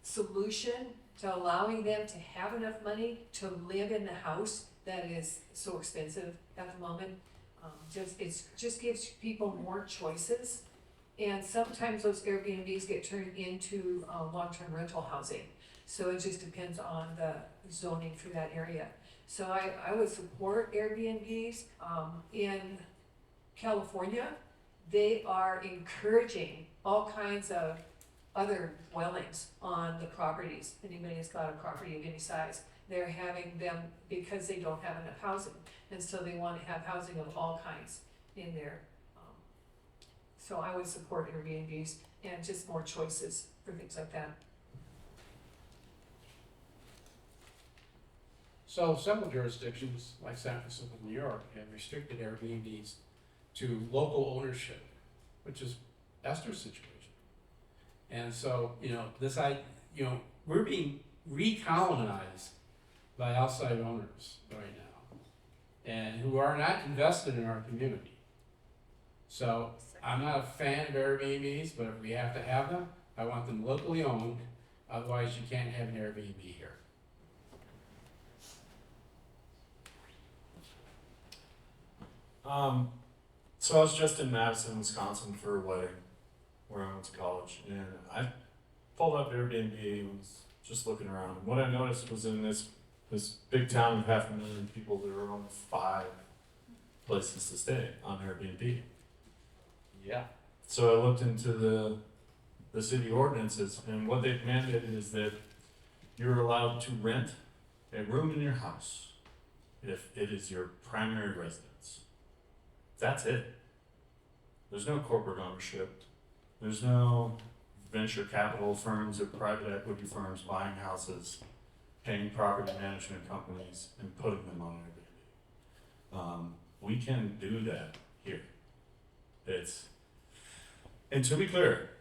solution to allowing them to have enough money to live in the house that is so expensive at the moment. It just gives people more choices, and sometimes those Airbnbs get turned into long-term rental housing. So it just depends on the zoning for that area. So I would support Airbnbs. In California, they are encouraging all kinds of other dwellings on the properties. Anybody that's got a property of any size, they're having them because they don't have enough housing. And so they want to have housing of all kinds in there. So I would support Airbnbs and just more choices for things like that. So several jurisdictions, like San Francisco, New York, have restricted Airbnbs to local ownership, which is Esther's situation. And so, we're being recolonized by outside owners right now, and who are not invested in our community. So I'm not a fan of Airbnbs, but if we have to have them, I want them locally owned. Otherwise, you can't have an Airbnb here. So I was just in Madison, Wisconsin for a wedding where I went to college, and I pulled up Airbnb and was just looking around. And what I noticed was in this big town of 500,000 people, there were only 5 places to stay on Airbnb. Yeah. So I looked into the city ordinances, and what they've mandated is that you're allowed to rent a room in your house if it is your primary residence. That's it. There's no corporate ownership. There's no venture capital firms or private equity firms buying houses, paying property management companies, and putting them on Airbnb. We can do that here. And to be clear,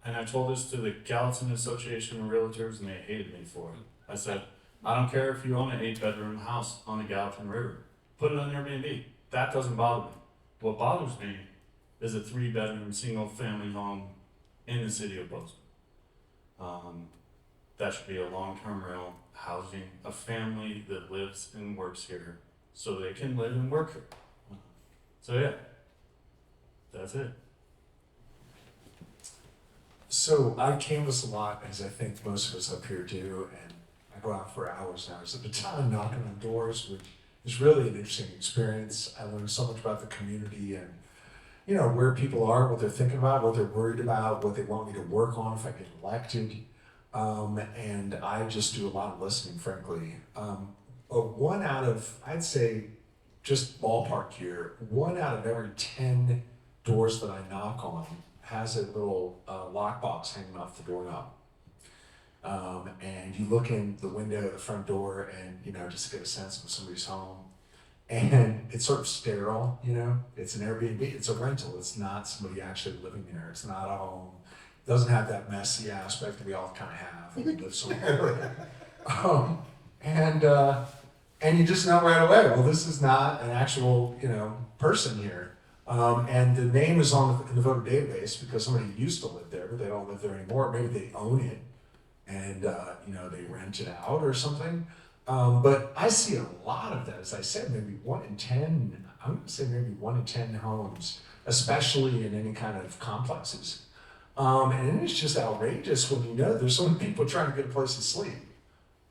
and I told this to the Gallatin Association of Realtors, and they hated me for it. I said, I don't care if you own an 8-bedroom house on the Gallatin River. Put it on Airbnb. That doesn't bother me. What bothers me is a 3-bedroom single-family home in the city of Bozeman. That should be a long-term rental housing a family that lives and works here, so they can live and work here. So yeah, that's it. So I canvass a lot, as I think most of us up here do, and I go out for hours and hours at a time knocking on doors, which is really an interesting experience. I learn so much about the community and, where people are, what they're thinking about, what they're worried about, what they want me to work on if I get elected. And I just do a lot of listening, frankly. One out of, I'd say, just ballpark here, 1 out of every 10 doors that I knock on has a little lockbox hanging off the doorknob. And you look in the window of the front door and, just get a sense of somebody's home. And it's sort of sterile, it's an Airbnb, it's a rental, it's not somebody actually living there, it's not a home. doesn't have that messy aspect that we all kind of have when we live somewhere. um, and you just know right away, well, this is not an actual, person here. And the name is in the voter database because somebody used to live there, but they don't live there anymore. Maybe they own it and, they rent it out or something. But I see a lot of that, as I said, maybe 1 in 10, I'm gonna say maybe 1 in 10 homes, especially in any kind of complexes. And it's just outrageous when there's so many people trying to get a place to sleep.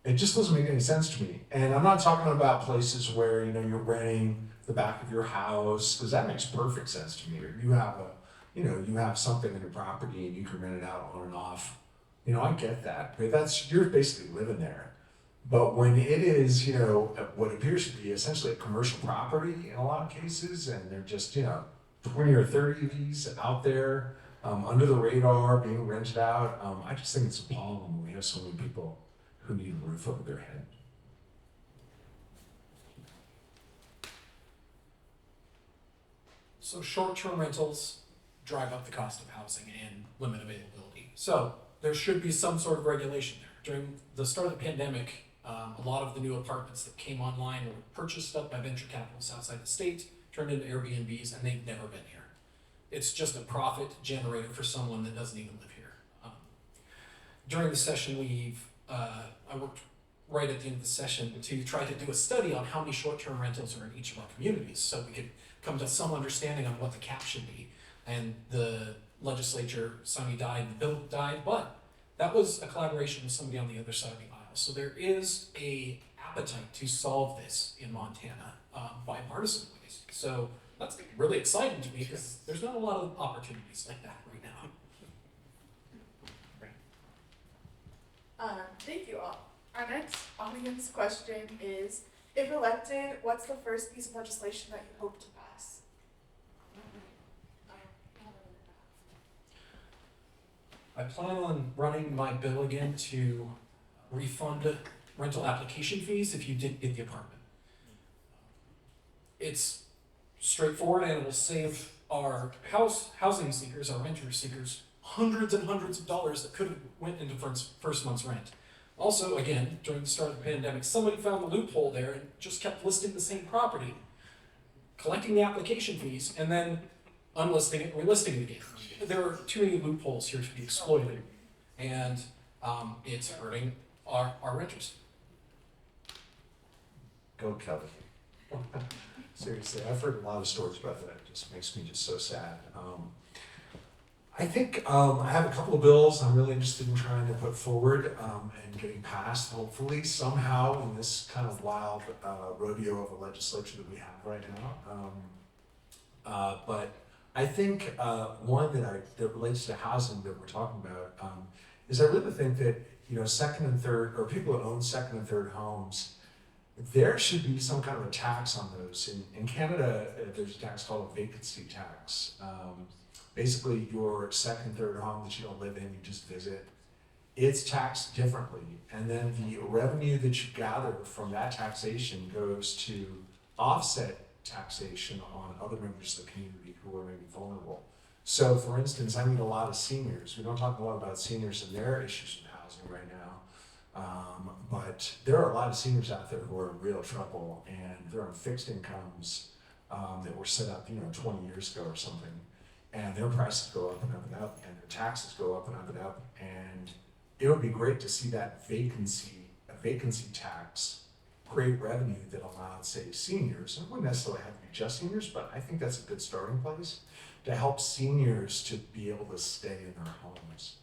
It just doesn't make any sense to me. And I'm not talking about places where, you're renting the back of your house, because that makes perfect sense to me. Or you have something in your property and you can rent it out on and off. I get that, but you're basically living there. But when it is, what appears to be essentially a commercial property in a lot of cases, and they're just, 20 or 30 of these out there, under the radar, being rented out, I just think it's appalling when we have so many people who need a roof over their head. So short-term rentals drive up the cost of housing and limit availability. So there should be some sort of regulation there. During the start of the pandemic, a lot of the new apartments that came online were purchased up by venture capitalists outside the state, turned into Airbnbs, and they've never been here. It's just a profit generator for someone that doesn't even live here. During the session, I worked right at the end of the session to try to do a study on how many short-term rentals are in each of our communities, so we could come to some understanding on what the cap should be. And the legislature suddenly died, and the bill died, but that was a collaboration with somebody on the other side of the aisle. So there is a appetite to solve this in Montana, bipartisan ways. So that's really exciting to me because there's not a lot of opportunities like that right now. Thank you all. Our next audience question is, if elected, what's the first piece of legislation that you hope to pass? I plan on running my bill again to refund rental application fees if you did get the apartment. It's straightforward and it will save our housing seekers, our renter seekers, hundreds and hundreds of dollars that could have went into first month's rent. Also, again, during the start of the pandemic, somebody found the loophole there and just kept listing the same property, collecting the application fees, and then unlisting it, relisting it again. There are too many loopholes here to be exploited, and it's hurting our renters. Go Kelly. Seriously, I've heard a lot of stories about that. It just makes me just so sad. I think I have a couple of bills I'm really interested in trying to put forward and getting passed, hopefully, somehow in this kind of wild rodeo of a legislature that we have right now. But I think one that relates to housing that we're talking about is I really think that second and third, or people that own second and third homes, there should be some kind of a tax on those. In Canada, there's a tax called a vacancy tax. Basically, your second, third home that you don't live in, you just visit, it's taxed differently. And then the revenue that you gather from that taxation goes to offset taxation on other members of the community who are maybe vulnerable. So, for instance, I meet a lot of seniors. We don't talk a lot about seniors and their issues with housing right now. But there are a lot of seniors out there who are in real trouble, and they're on fixed incomes that were set up, 20 years ago or something. And their prices go up and up and up, and their taxes go up and up and up. And it would be great to see that vacancy tax create revenue that allowed, say, seniors, and it wouldn't necessarily have to be just seniors, but I think that's a good starting place to help seniors to be able to stay in their homes.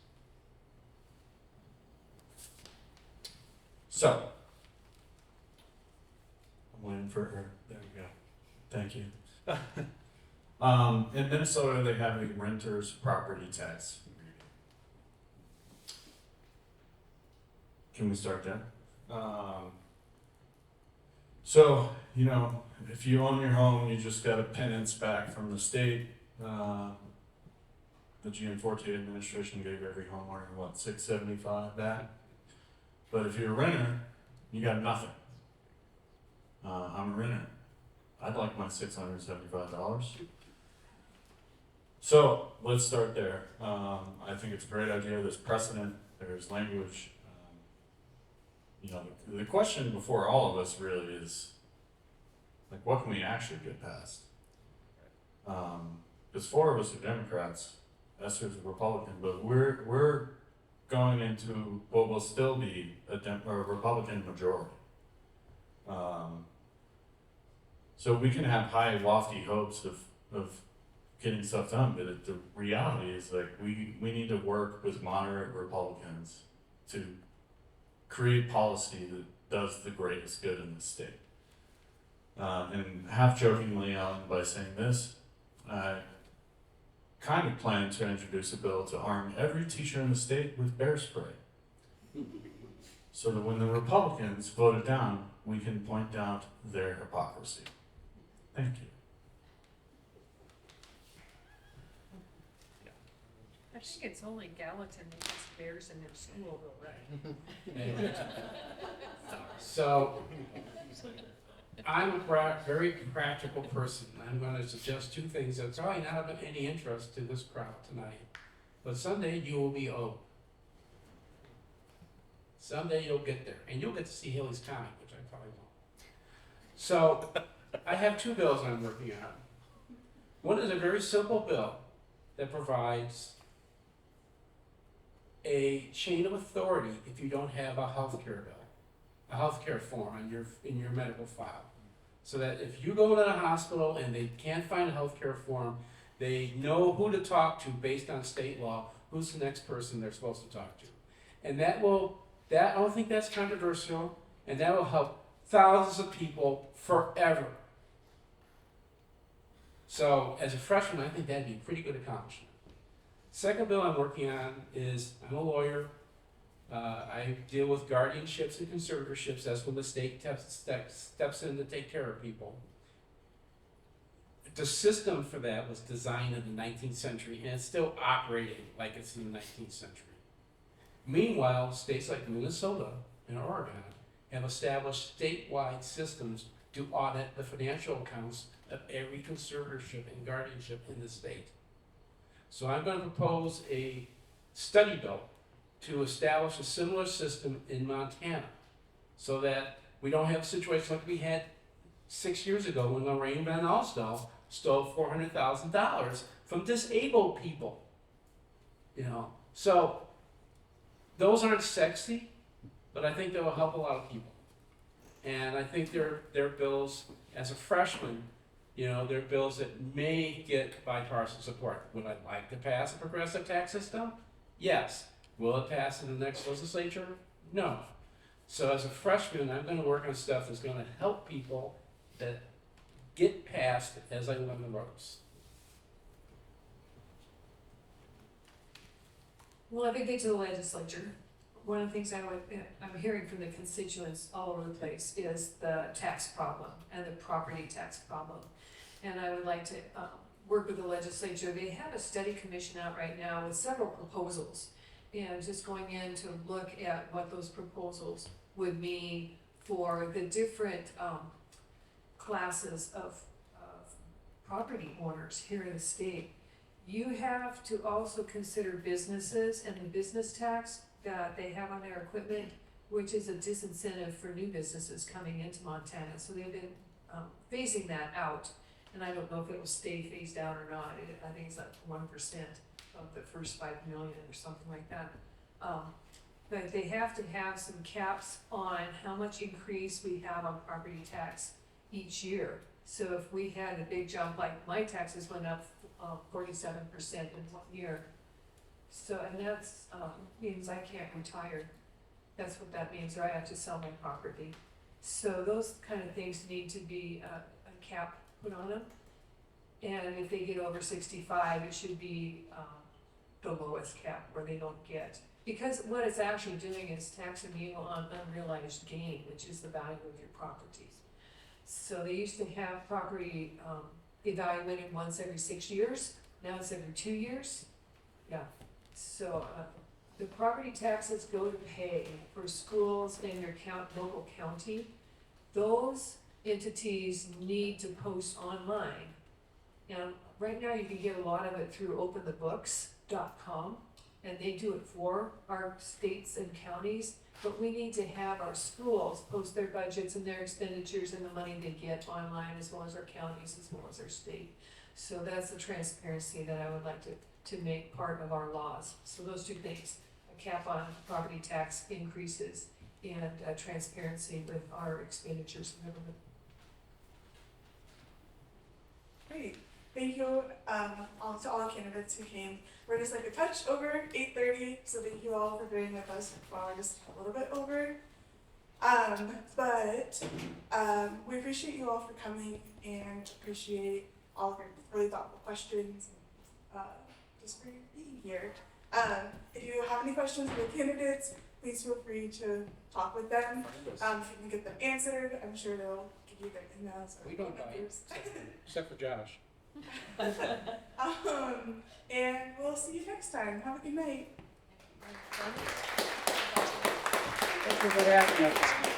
So, I'm waiting for her. There we go. Thank you. In Minnesota, they have a renter's property tax. Can we start there? So, if you own your home, you just got a penance back from the state. The GM14 administration gave every homeowner, $675 back. But if you're a renter, you got nothing. I'm a renter. I'd like my $675. So let's start there. I think it's a great idea. There's precedent, there's language. You know, the question before all of us really is, like, what can we actually get past? Because 4 of us are Democrats, Esther's a Republican, but we're going into what will still be a Republican majority. So we can have high, lofty hopes of getting stuff done, but the reality is, like, we need to work with moderate Republicans to create policy that does the greatest good in the state. And half jokingly, by saying this, I kind of plan to introduce a bill to arm every teacher in the state with bear spray. So that when the Republicans vote it down, we can point out their hypocrisy. Thank you. I think it's only Gallatin that has bears in their school, though, right? Anyway. So, I'm a very practical person. I'm gonna suggest 2 things that's probably not of any interest to this crowd tonight. But someday you will be old. Someday you'll get there, and you'll get to see Haley's comic, which I probably won't. So, I have 2 bills I'm working on. One is a very simple bill that provides a chain of authority if you don't have a healthcare bill, a healthcare form in your medical file. So that if you go to the hospital and they can't find a healthcare form, they know who to talk to based on state law, who's the next person they're supposed to talk to. And I don't think that's controversial, and that will help thousands of people forever. So as a freshman, I think that'd be a pretty good accomplishment. Second bill I'm working on is, I'm a lawyer. I deal with guardianships and conservatorships. That's when the state steps in to take care of people. The system for that was designed in the 19th century, and it's still operating like it's in the 19th century. Meanwhile, states like Minnesota and Oregon have established statewide systems to audit the financial accounts of every conservatorship and guardianship in the state. So I'm going to propose a study bill to establish a similar system in Montana, so that we don't have a situation like we had 6 years ago when Lorraine Van Alstell stole $400,000 from disabled people. You know, so those aren't sexy, but I think they will help a lot of people. And I think they're bills, as a freshman, you know, they're bills that may get bipartisan support. Would I like to pass a progressive tax system? Yes. Will it pass in the next legislature? No. So as a freshman, I'm going to work on stuff that's going to help people that get passed as I learn the ropes. Well, if it gets to the legislature, one of the things I'm hearing from the constituents all over the place is the tax problem and the property tax problem. And I would like to work with the legislature. They have a study commission out right now with several proposals, and just going in to look at what those proposals would mean for the different classes of property owners here in the state. You have to also consider businesses and the business tax that they have on their equipment, which is a disincentive for new businesses coming into Montana. So they've been phasing that out, and I don't know if it will stay phased out or not. I think it's like 1% of the first 5 million or something like that. But they have to have some caps on how much increase we have on property tax each year. So if we had a big jump, like my taxes went up 47% in 1 year. So, and that's means I can't retire. That's what that means, or I have to sell my property. So those kind of things need to be a cap put on them. And if they get over 65, it should be the lowest cap where they don't get. Because what it's actually doing is taxing you on unrealized gain, which is the value of your properties. So they used to have property evaluated once every 6 years. Now it's every 2 years. Yeah. So the property taxes go to pay for schools in your local county. Those entities need to post online. And right now you can get a lot of it through openthebooks.com, and they do it for our states and counties. But we need to have our schools post their budgets and their expenditures and the money they get online, as well as our counties, as well as our state. So that's the transparency that I would like to make part of our laws. So those two things, a cap on property tax increases and transparency with our expenditures in government. Great. Thank you to all candidates who came. We're just like a touch over 8:30, so thank you all for being with us while we're just a little bit over. We appreciate you all for coming and appreciate all of your really thoughtful questions and just for being here. If you have any questions for the candidates, please feel free to talk with them. If you can get them answered, I'm sure they'll give you their emails or We don't phone buy numbers. Except for Josh. And we'll see you next time. Have a good night. Thank you for having us.